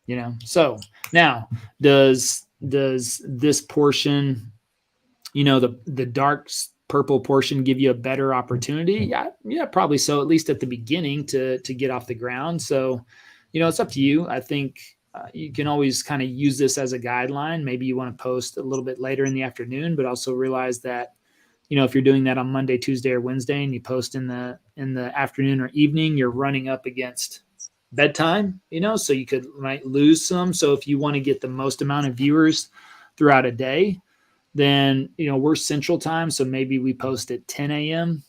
A: you know? So now does this portion, you know, the dark purple portion give you a better opportunity? Yeah, probably so, at least at the beginning to get off the ground. So, you know, it's up to you. I think you can always kind of use this as a guideline. Maybe you want to post a little bit later in the afternoon, but also realize that, you know, if you're doing that on Monday, Tuesday, or Wednesday, and you post in the afternoon or evening, you're running up against bedtime, you know, so might lose some. So if you want to get the most amount of viewers throughout a day, then, you know, we're Central Time, so maybe we post at 10 a.m.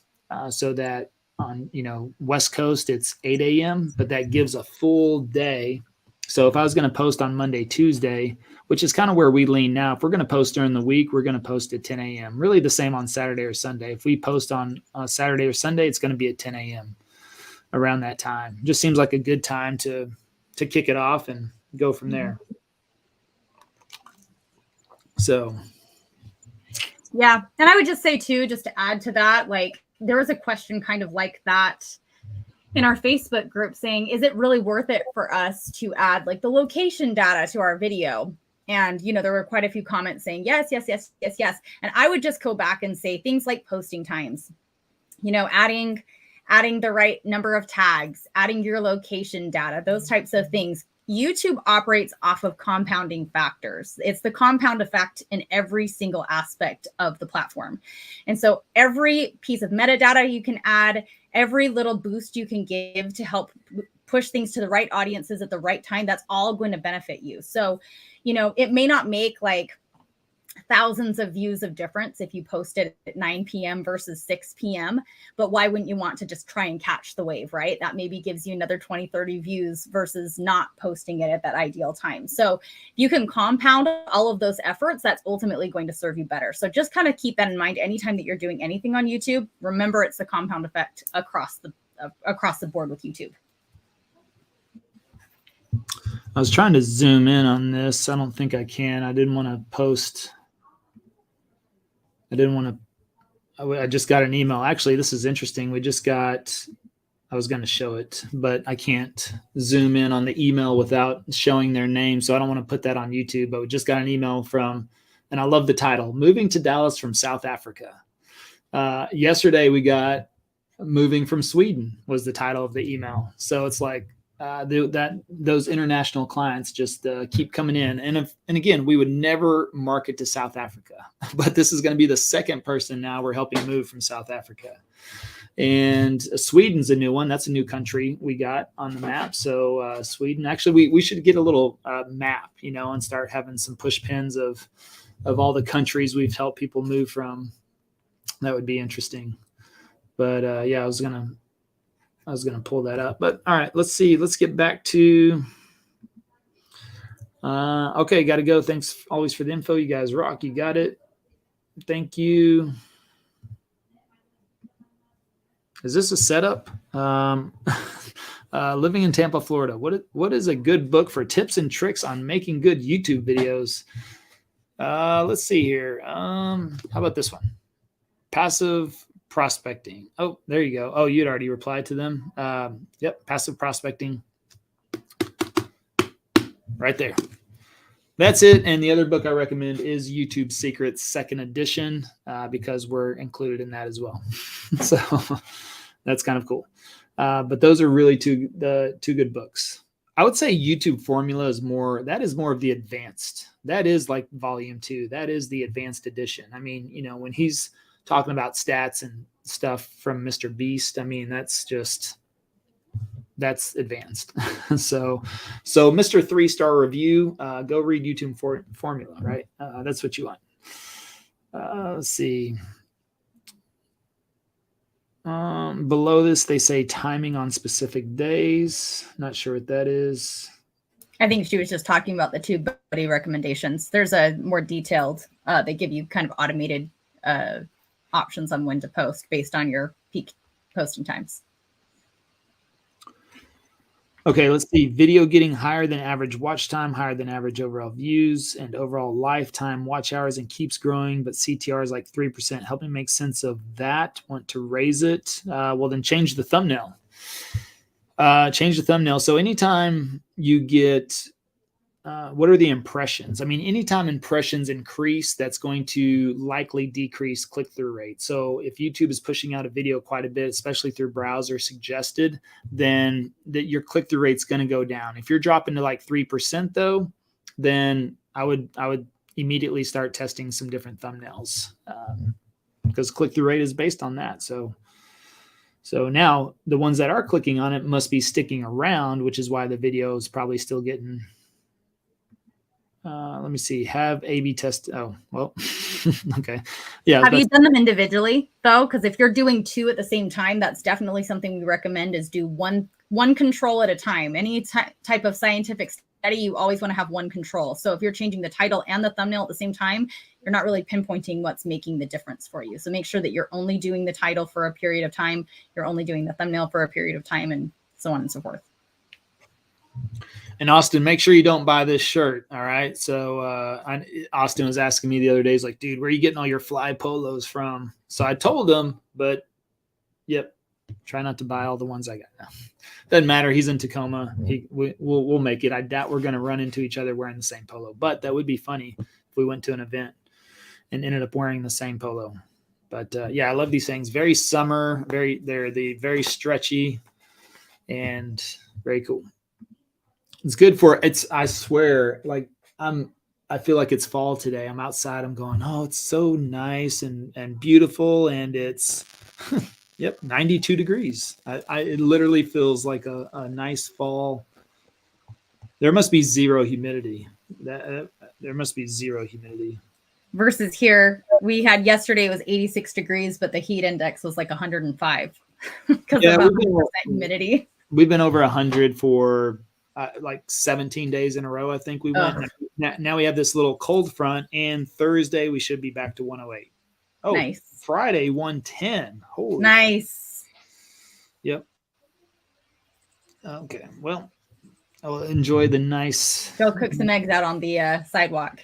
A: So that on, you know, West Coast it's 8 a.m. But that gives a full day. So if I was going to post on Monday, Tuesday, which is kind of where we lean now, if we're going to post during the week, we're going to post at 10 a.m. Really the same on Saturday or Sunday. If we post on Saturday or Sunday, it's going to be at 10 a.m. around that time. Just seems like a good time to kick it off and go from there. So.
B: Yeah. And I would just say too, just to add to that, like there was a question kind of like that in our Facebook group saying, is it really worth it for us to add like the location data to our video? And, you know, there were quite a few comments saying, yes, yes, yes, yes, yes. And I would just go back and say things like posting times, you know, adding the right number of tags, adding your location data, those types of things. YouTube operates off of compounding factors. It's the compound effect in every single aspect of the platform. And so every piece of metadata you can add, every little boost you can give to help push things to the right audiences at the right time, that's all going to benefit you. So, you know, it may not make like thousands of views of difference if you post it at 9 p.m. versus 6 p.m. But why wouldn't you want to just try and catch the wave, right? That maybe gives you another 20, 30 views versus not posting it at that ideal time. So you can compound all of those efforts. That's ultimately going to serve you better. So just kind of keep that in mind anytime that you're doing anything on YouTube. Remember, it's the compound effect across the board with YouTube.
A: I was trying to zoom in on this. I don't think I can. I didn't want to post. I just got an email. Actually, this is interesting. I was going to show it, but I can't zoom in on the email without showing their name. So I don't want to put that on YouTube, but we just got an email from, and I love the title, Moving to Dallas from South Africa. Yesterday we got Moving from Sweden was the title of the email. So it's like, those international clients just keep coming in. And again, we would never market to South Africa, but this is going to be the second person now we're helping move from South Africa. And Sweden's a new one. That's a new country we got on the map. So Sweden, actually, we should get a little map, you know, and start having some push pins of all the countries we've helped people move from. That would be interesting. But yeah, I was gonna pull that up, but all right, let's see. Let's get back to, okay, got to go. Thanks always for the info. You guys rock. You got it. Thank you. Is this a setup? Living in Tampa, Florida. What is a good book for tips and tricks on making good YouTube videos? Let's see here. How about this one? Passive Prospecting. Oh, there you go. Oh, you'd already replied to them. Yep, Passive Prospecting. Right there. That's it. And the other book I recommend is YouTube Secrets 2nd edition because we're included in that as well. So that's kind of cool. But those are really two good books. I would say YouTube Formula is more of the advanced. That is like volume 2. That is the advanced edition. I mean, you know, when he's talking about stats and stuff from Mr. Beast, I mean, that's advanced. so Mr. 3-star review, go read YouTube Formula, right? That's what you want. Let's see. Below this, they say timing on specific days. Not sure what that is.
B: I think she was just talking about the TubeBuddy recommendations. There's a more detailed, they give you kind of automated options on when to post based on your peak posting times.
A: Okay, let's see. Video getting higher than average watch time, higher than average overall views, and overall lifetime watch hours, and keeps growing, but CTR is like 3%. Help me make sense of that. Want to raise it? Well, then change the thumbnail. Change the thumbnail. So anytime you get, what are the impressions? I mean, anytime impressions increase, that's going to likely decrease click-through rate. So if YouTube is pushing out a video quite a bit, especially through browser suggested, then your click-through rate's going to go down. If you're dropping to like 3% though, then I would immediately start testing some different thumbnails, because click-through rate is based on that. So now the ones that are clicking on it must be sticking around, which is why the video is probably still getting. Let me see. Have A/B test. Oh, well, okay. Yeah.
B: Have you done them individually though? Because if you're doing two at the same time, that's definitely something we recommend, is do one control at a time. Any type of scientific study, you always want to have one control. So if you're changing the title and the thumbnail at the same time, you're not really pinpointing what's making the difference for you. So make sure that you're only doing the title for a period of time. You're only doing the thumbnail for a period of time, and so on and so forth.
A: And Austin, make sure you don't buy this shirt. All right. So Austin was asking me the other day, he's like, dude, where are you getting all your fly polos from? So I told him, but yep, try not to buy all the ones I got now. Doesn't matter. He's in Tacoma. We'll make it. I doubt we're going to run into each other wearing the same polo, but that would be funny if we went to an event and ended up wearing the same polo. But yeah, I love these things. Very summer, they're very stretchy and very cool. It's good for it's. I swear, like I feel like it's fall today. I'm outside. I'm going, oh, it's so nice and beautiful, and it's yep, 92 degrees. It literally feels like a nice fall. There must be zero humidity. There must be zero humidity.
B: Versus here, we had yesterday, it was 86 degrees, but the heat index was like 105 because of 100% humidity.
A: We've been over 100 for like 17 days in a row. I think we went. Now we have this little cold front, and Thursday we should be back to 108. Oh, nice. Friday 110. Holy
B: nice.
A: Yep. Okay. Well, I'll enjoy the nice.
B: Go cook some eggs out on the sidewalk.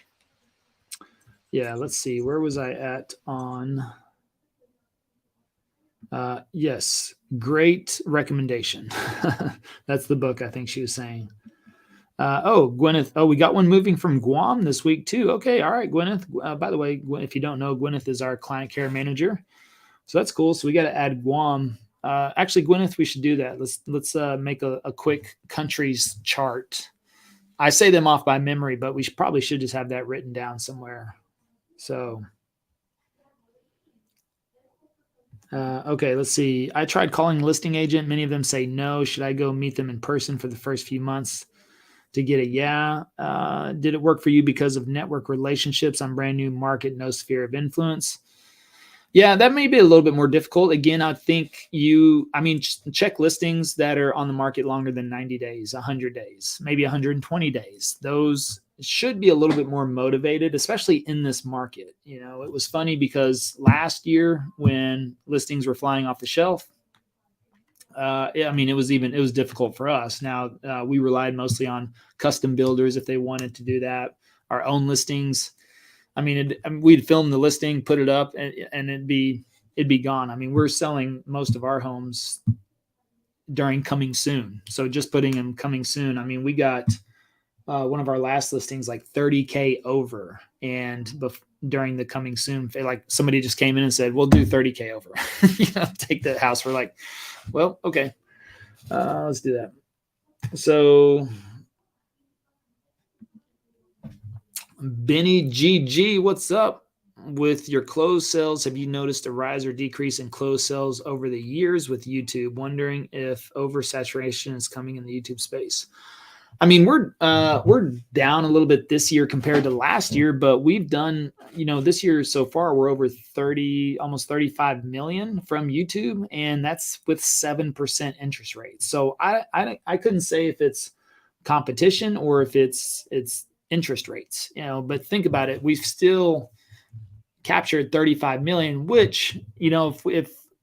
A: Yeah. Let's see. Where was I at on? Yes. Great recommendation. That's the book I think she was saying. Gwyneth. Oh, we got one moving from Guam this week too. Okay. All right, Gwyneth. By the way, if you don't know, Gwyneth is our client care manager. So that's cool. So we got to add Guam. Actually, Gwyneth, we should do that. Let's make a quick countries chart. I say them off by memory, but we probably should just have that written down somewhere. So. Okay, let's see. I tried calling listing agent. Many of them say no. Should I go meet them in person for the first few months to get a yeah? Did it work for you because of network relationships on brand new market, no sphere of influence? Yeah, that may be a little bit more difficult. Again, I think just check listings that are on the market longer than 90 days, 100 days, maybe 120 days. Those should be a little bit more motivated, especially in this market. You know, it was funny because last year when listings were flying off the shelf, it was difficult for us. Now we relied mostly on custom builders if they wanted to do that. Our own listings, we'd film the listing, put it up, and it'd be gone. I mean, we're selling most of our homes during coming soon. So just putting them coming soon. I mean, we got one of our last listings like 30K over, and during the coming soon, like somebody just came in and said, we'll do 30K over, take the house. We're like, well, okay, let's do that. So Benny GG, what's up with your closed sales? Have you noticed a rise or decrease in closed sales over the years with YouTube? Wondering if oversaturation is coming in the YouTube space. I mean, we're down a little bit this year compared to last year, but we've done, this year so far, we're over 30, almost 35 million from YouTube, and that's with 7% interest rate. So I couldn't say if it's competition or if it's interest rates, but think about it. We've still captured 35 million, which, if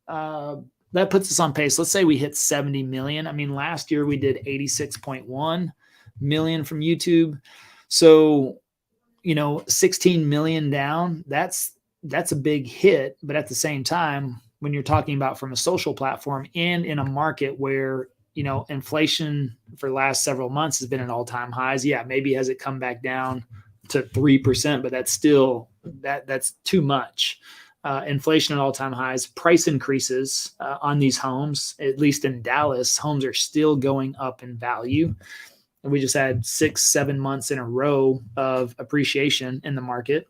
A: that puts us on pace. Let's say we hit 70 million. I mean, last year we did 86.1 million from YouTube. So, 16 million down, that's a big hit. But at the same time, when you're talking about from a social platform and in a market where, inflation for the last several months has been at all-time highs. Yeah, maybe has it come back down to 3%, but that's still, that's too much. Inflation at all-time highs, price increases on these homes, at least in Dallas, homes are still going up in value. And we just had 6-7 months in a row of appreciation in the market.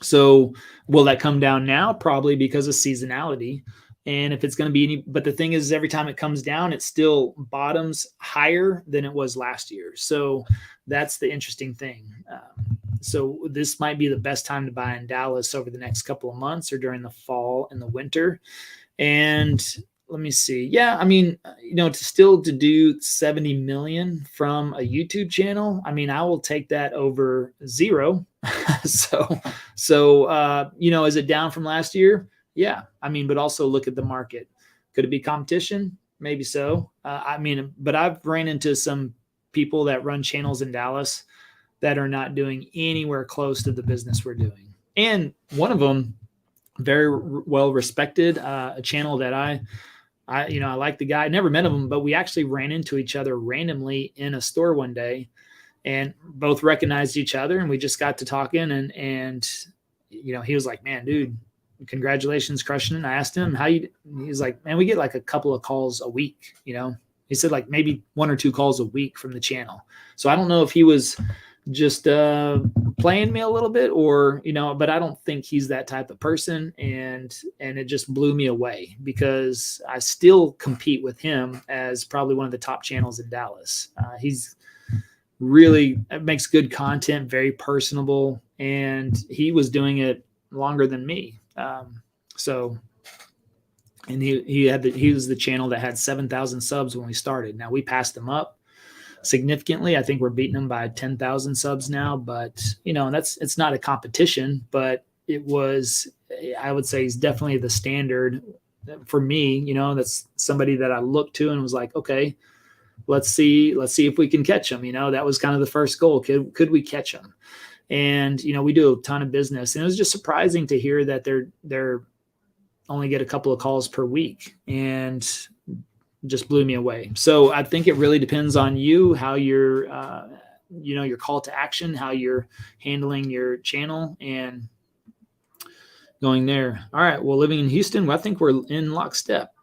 A: So will that come down now? Probably because of seasonality. And if it's going to be but the thing is, every time it comes down, it still bottoms higher than it was last year. So that's the interesting thing. So this might be the best time to buy in Dallas over the next couple of months or during the fall and the winter. And let me see. Yeah, I mean, to do 70 million from a YouTube channel, I mean, I will take that over zero. So, is it down from last year? Yeah. I mean, but also look at the market. Could it be competition? Maybe so. But I've ran into some people that run channels in Dallas that are not doing anywhere close to the business we're doing. And one of them, very well respected, a channel that I like the guy. I never met him, but we actually ran into each other randomly in a store one day and both recognized each other. And we just got to talking and he was like, man, dude, congratulations, crushing it. And I asked him he's like, man, we get like a couple of calls a week. He said like maybe 1 or 2 calls a week from the channel. So I don't know if he was just playing me a little bit or, but I don't think he's that type of person. And it just blew me away because I still compete with him as probably one of the top channels in Dallas. He's really makes good content, very personable, and he was doing it longer than me. And he was the channel that had 7,000 subs when we started. Now we passed him up significantly. I think we're beating him by 10,000 subs now, but it's not a competition, but I would say he's definitely the standard for me. That's somebody that I looked to and was like, okay, let's see if we can catch him. That was kind of the first goal. Could we catch him? And, we do a ton of business, and it was just surprising to hear that they're only get a couple of calls per week, and just blew me away. So I think it really depends on you, how you're, your call to action, how you're handling your channel and going there. All right. Well, living in Houston, I think we're in lockstep.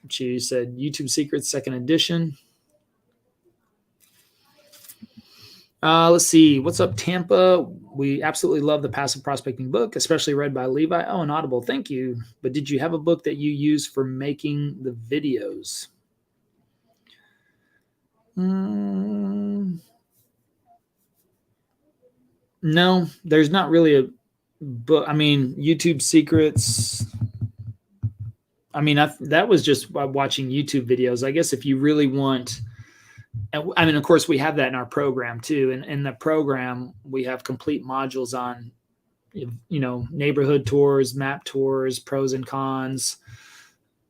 A: She said YouTube Secrets, 2nd edition. Let's see. What's up, Tampa? We absolutely love the Passive Prospecting book, especially read by Levi. Oh, and Audible. Thank you. But did you have a book that you use for making the videos? No, there's not really a book. I mean, YouTube Secrets. I mean, that was just watching YouTube videos. I guess if you really want, I mean, of course, we have that in our program too. And in the program, we have complete modules on, neighborhood tours, map tours, pros and cons,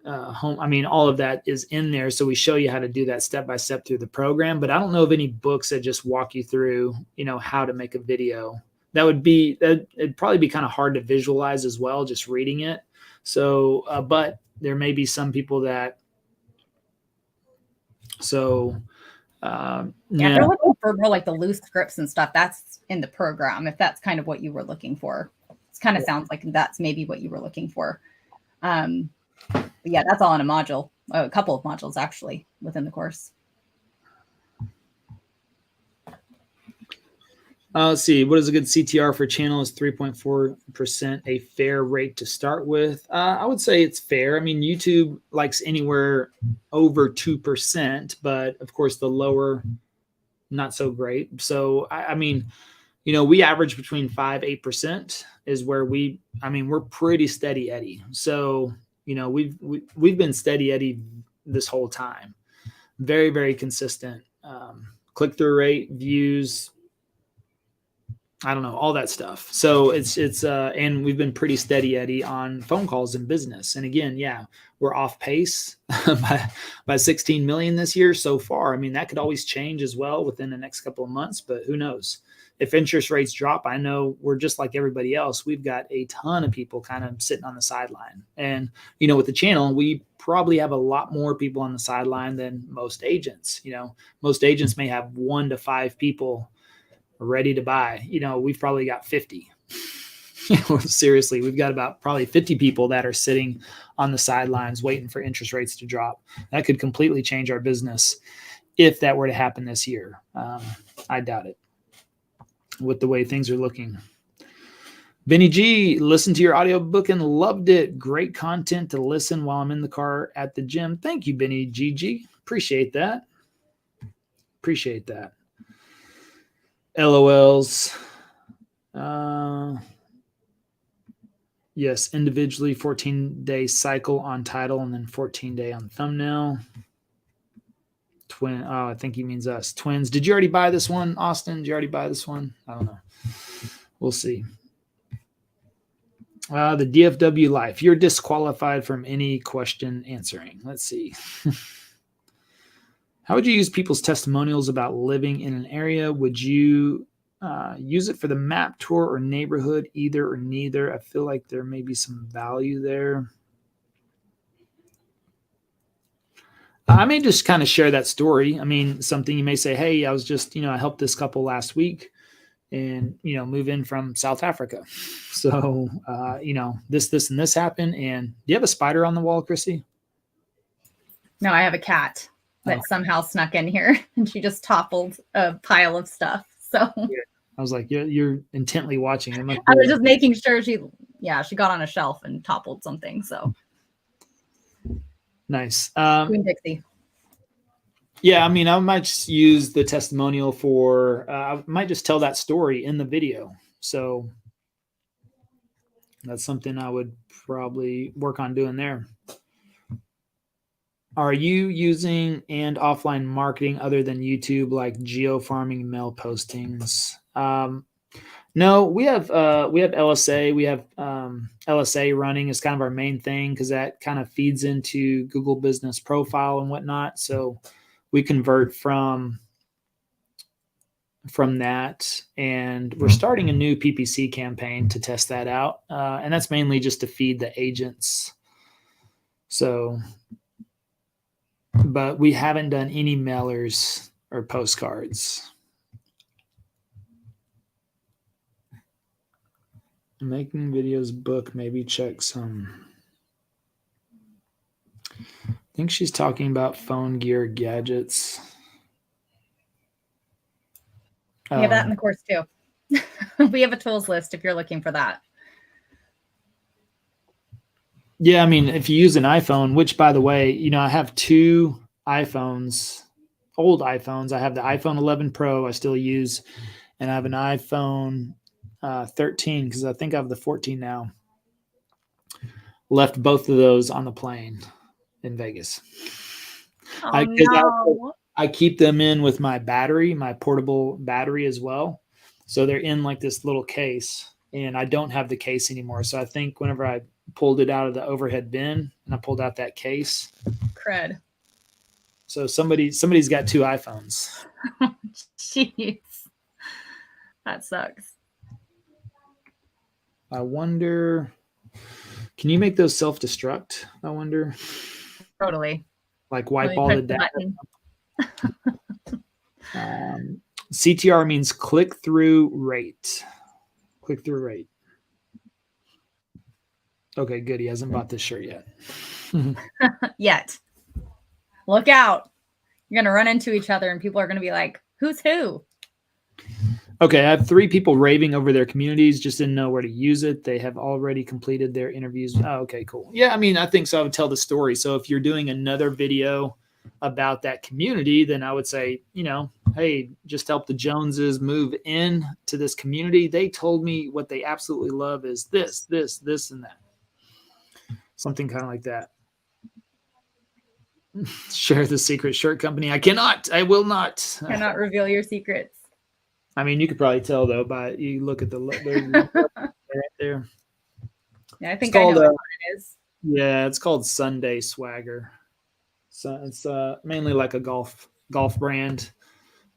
A: home. I mean, all of that is in there. So we show you how to do that step by step through the program. But I don't know of any books that just walk you through, how to make a video. It'd probably be kind of hard to visualize as well, just reading it. So, but there may be some people that. So.
B: If you're looking for more like the loose scripts and stuff, that's in the program. If that's kind of what you were looking for, it kind of sounds like that's maybe what you were looking for. But yeah, that's all in a module, a couple of modules actually within the course.
A: Let's see. What is a good CTR for channel? Is 3.4% a fair rate to start with? I would say it's fair. I mean, YouTube likes anywhere over 2%, but of course, the lower not so great. So, I mean, we average between 5-8% is where we're pretty steady Eddie. So, we've been steady Eddie this whole time. Very, very consistent. Click-through rate, views, I don't know, all that stuff. So and we've been pretty steady Eddie on phone calls and business. And again, yeah, we're off pace by 16 million this year so far. I mean, that could always change as well within the next couple of months, but who knows? If interest rates drop, I know we're just like everybody else. We've got a ton of people kind of sitting on the sideline. And, with the channel, we probably have a lot more people on the sideline than most agents. Most agents may have 1 to 5 people ready to buy. We've probably got 50. Seriously, we've got about probably 50 people that are sitting on the sidelines waiting for interest rates to drop. That could completely change our business if that were to happen this year. I doubt it with the way things are looking. Benny G, listened to your audiobook and loved it. Great content to listen while I'm in the car at the gym. Thank you, Benny GG. Appreciate that. LOLs. Yes, individually 14-day cycle on title and then 14-day on thumbnail. I think he means us. Twins. Did you already buy this one, Austin? Did you already buy this one? I don't know. We'll see. The DFW life. You're disqualified from any question answering. Let's see. How would you use people's testimonials about living in an area? Would you use it for the map tour or neighborhood, either or neither? I feel like there may be some value there. I may just kind of share that story. I mean, something you may say, hey, I was just, I helped this couple last week and, move in from South Africa. So, this, and this happened. And do you have a spider on the wall, Chrissy?
B: No, I have a cat that somehow snuck in here and she just toppled a pile of stuff. So
A: yeah. I was like, you're intently watching.
B: I was just making sure she got on a shelf and toppled something. So
A: nice.
B: Queen Dixie.
A: Yeah, I mean, I might just use the testimonial for, I might just tell that story in the video. So that's something I would probably work on doing there. Are you using and offline marketing other than YouTube, like geo farming, mail postings? No, we have LSA. We have LSA running as kind of our main thing because that kind of feeds into Google Business Profile and whatnot. So we convert from that, and we're starting a new PPC campaign to test that out, and that's mainly just to feed the agents. So, but we haven't done any mailers or postcards. Making videos book, maybe check some. I think she's talking about phone gear gadgets.
B: We have that in the course too. We have a tools list if you're looking for that.
A: Yeah, I mean, if you use an iPhone, which by the way, I have 2 iPhones, old iPhones. I have the iPhone 11 Pro I still use, and I have an iPhone 13 because I think I have the 14 now. Left both of those on the plane in Vegas. I keep them in with my battery, my portable battery as well. So they're in like this little case, and I don't have the case anymore. So I think whenever I pulled it out of the overhead bin and I pulled out that case.
B: Cred.
A: So somebody's got 2 iPhones.
B: Jeez. That sucks.
A: I wonder, can you make those self-destruct? I wonder.
B: Totally.
A: Like wipe all the data. CTR means click-through rate. Click-through rate. Okay, good. He hasn't bought this shirt yet.
B: Yet. Look out. You're going to run into each other and people are going to be like, who's who?
A: Okay, I have 3 people raving over their communities, just didn't know where to use it. They have already completed their interviews. Oh, okay, cool. Yeah, I mean, I think so. I would tell the story. So if you're doing another video about that community, then I would say, hey, just help the Joneses move in to this community. They told me what they absolutely love is this, and that. Something kind of like that. Share the secret shirt company. I cannot. I will not.
B: Cannot reveal your secrets.
A: I mean, you could probably tell though, by you look at the right there.
B: Yeah, I think I know what it is.
A: Yeah, it's called Sunday Swagger. So it's mainly like a golf brand,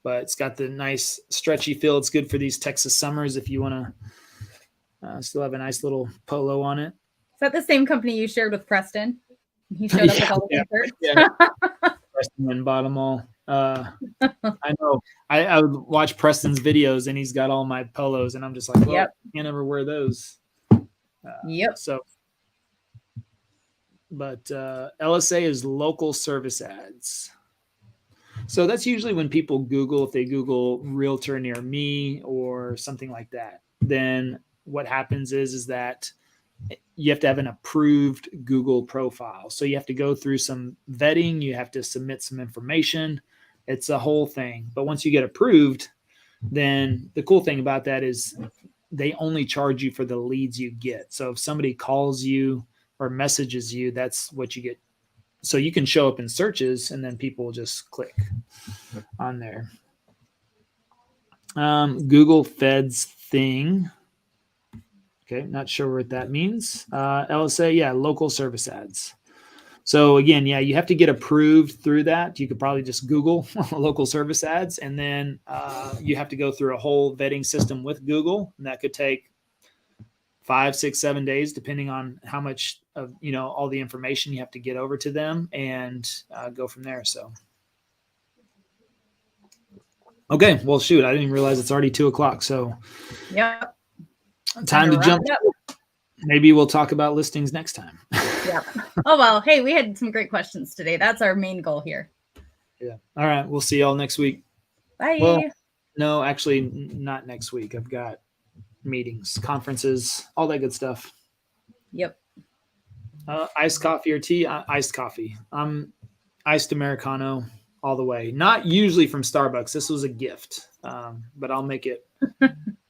A: but it's got the nice stretchy feel. It's good for these Texas summers if you want to still have a nice little polo on it.
B: Is that the same company you shared with Preston? He showed up with all the shirts.
A: Yeah. Preston and bought them all. I know. I would watch Preston's videos, and he's got all my polos, and I'm just like, well,
B: Yep.
A: I can't ever wear those.
B: Yep.
A: So, but LSA is local service ads. So that's usually when people Google, if they Google realtor near me or something like that, then what happens is that you have to have an approved Google profile. So you have to go through some vetting. You have to submit some information. It's a whole thing. But once you get approved, then the cool thing about that is they only charge you for the leads you get. So if somebody calls you or messages you, that's what you get. So you can show up in searches and then people will just click on there. Google Feds thing. Okay, not sure what that means. LSA, yeah, local service ads. So again, yeah, you have to get approved through that. You could probably just Google local service ads, and then you have to go through a whole vetting system with Google, and that could take 5, 6, 7 days, depending on how much of all the information you have to get over to them, and go from there. So, okay, well, shoot, I didn't even realize it's already 2:00. So,
B: yeah.
A: Time to jump. Maybe we'll talk about listings next time.
B: Yeah. Oh, well, hey, we had some great questions today. That's our main goal here.
A: Yeah. All right. We'll see y'all next week.
B: Bye.
A: Well, no, actually not next week. I've got meetings, conferences, all that good stuff.
B: Yep.
A: Iced coffee or tea? Iced coffee. I'm iced Americano all the way. Not usually from Starbucks. This was a gift, but I'll make it.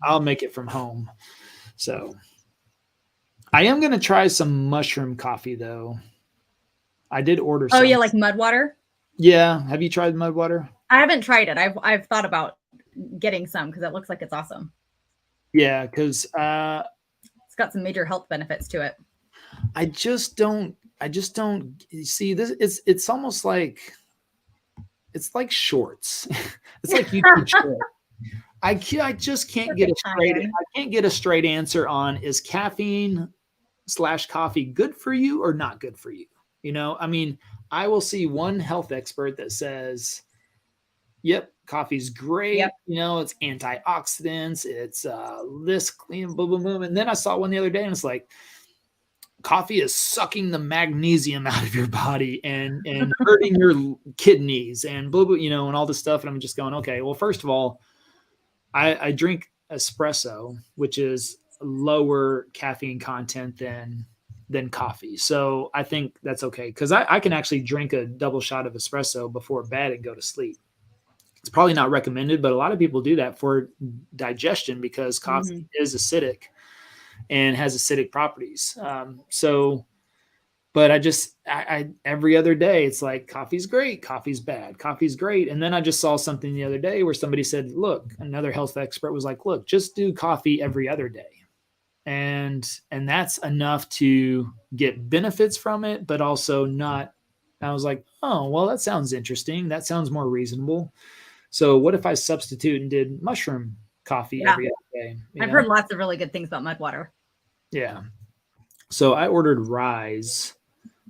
A: I'll make it from home. So I am going to try some mushroom coffee though. I did order some.
B: Oh yeah, like mud water?
A: Yeah. Have you tried mud water?
B: I haven't tried it. I've thought about getting some because it looks like it's awesome.
A: Yeah, because
B: it's got some major health benefits to it.
A: I just don't see this. It's almost like it's like shorts. It's like YouTube shorts. I just can't get a straight answer on is caffeine / coffee good for you or not good for you. I mean, I will see one health expert that says, yep, coffee's great.
B: Yep.
A: It's antioxidants. It's this clean, boom, boom, boom. And then I saw one the other day and it's like, coffee is sucking the magnesium out of your body and hurting your kidneys and blah, blah, and all this stuff. And I'm just going, okay, well, first of all, I drink espresso, which is lower caffeine content than coffee. So I think that's okay. Because I can actually drink a double shot of espresso before bed and go to sleep. It's probably not recommended, but a lot of people do that for digestion because coffee is acidic and has acidic properties. But I every other day, it's like coffee's great, coffee's bad, coffee's great. And then I just saw something the other day where somebody said, look, another health expert was like, look, just do coffee every other day. And that's enough to get benefits from it, but also not. I was like, oh, well, that sounds interesting. That sounds more reasonable. So what if I substitute and did mushroom coffee every other day?
B: I've heard lots of really good things about mud water.
A: Yeah. So I ordered Rise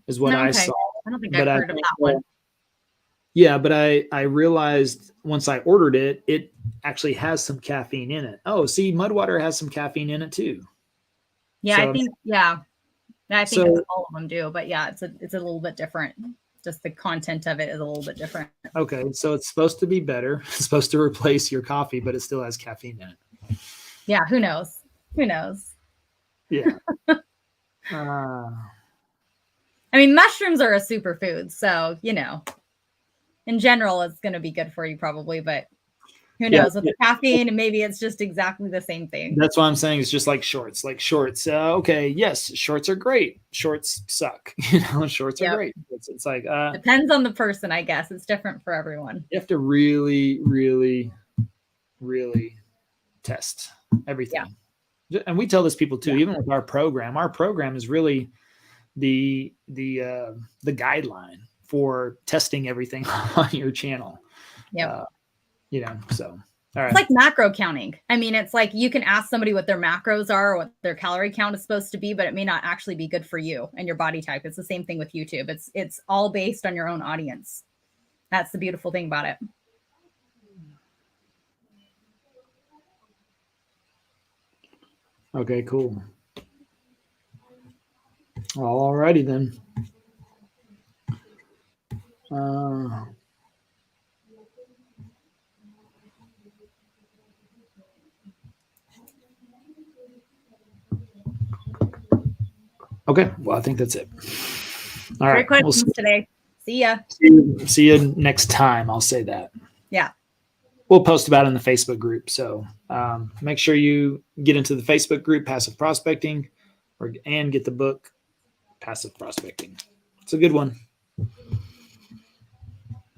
A: is what I saw.
B: I don't think I've heard of that one.
A: Yeah, but I realized once I ordered it, it actually has some caffeine in it. Oh, see, mud water has some caffeine in it too.
B: Yeah, so, I think all of them do, but yeah, it's a little bit different. Just the content of it is a little bit different. Okay,
A: so it's supposed to be better. It's supposed to replace your coffee, but it still has caffeine in it.
B: Yeah, who knows? Who knows?
A: Yeah.
B: I mean, mushrooms are a superfood, so in general, it's going to be good for you probably, but Who knows with the caffeine, and maybe it's just exactly the same thing.
A: That's what I'm saying. It's just like shorts. Okay, yes, shorts are great. Shorts suck. Shorts are great. It's like
B: depends on the person, I guess. It's different for everyone.
A: You have to really, really, really test everything. Yeah. And we tell this people too, even with our program is really the guideline for testing everything on your channel.
B: Yeah.
A: So all right.
B: It's like macro counting. I mean, it's like you can ask somebody what their macros are or what their calorie count is supposed to be, but it may not actually be good for you and your body type. It's the same thing with YouTube. It's all based on your own audience. That's the beautiful thing about it.
A: Okay, cool. All righty then. Okay, well, I think that's it. All right.
B: Great questions today. See ya.
A: See you next time. I'll say that.
B: Yeah.
A: We'll post about it in the Facebook group. So make sure you get into the Facebook group, Passive Prospecting, and get the book, Passive Prospecting. It's a good one.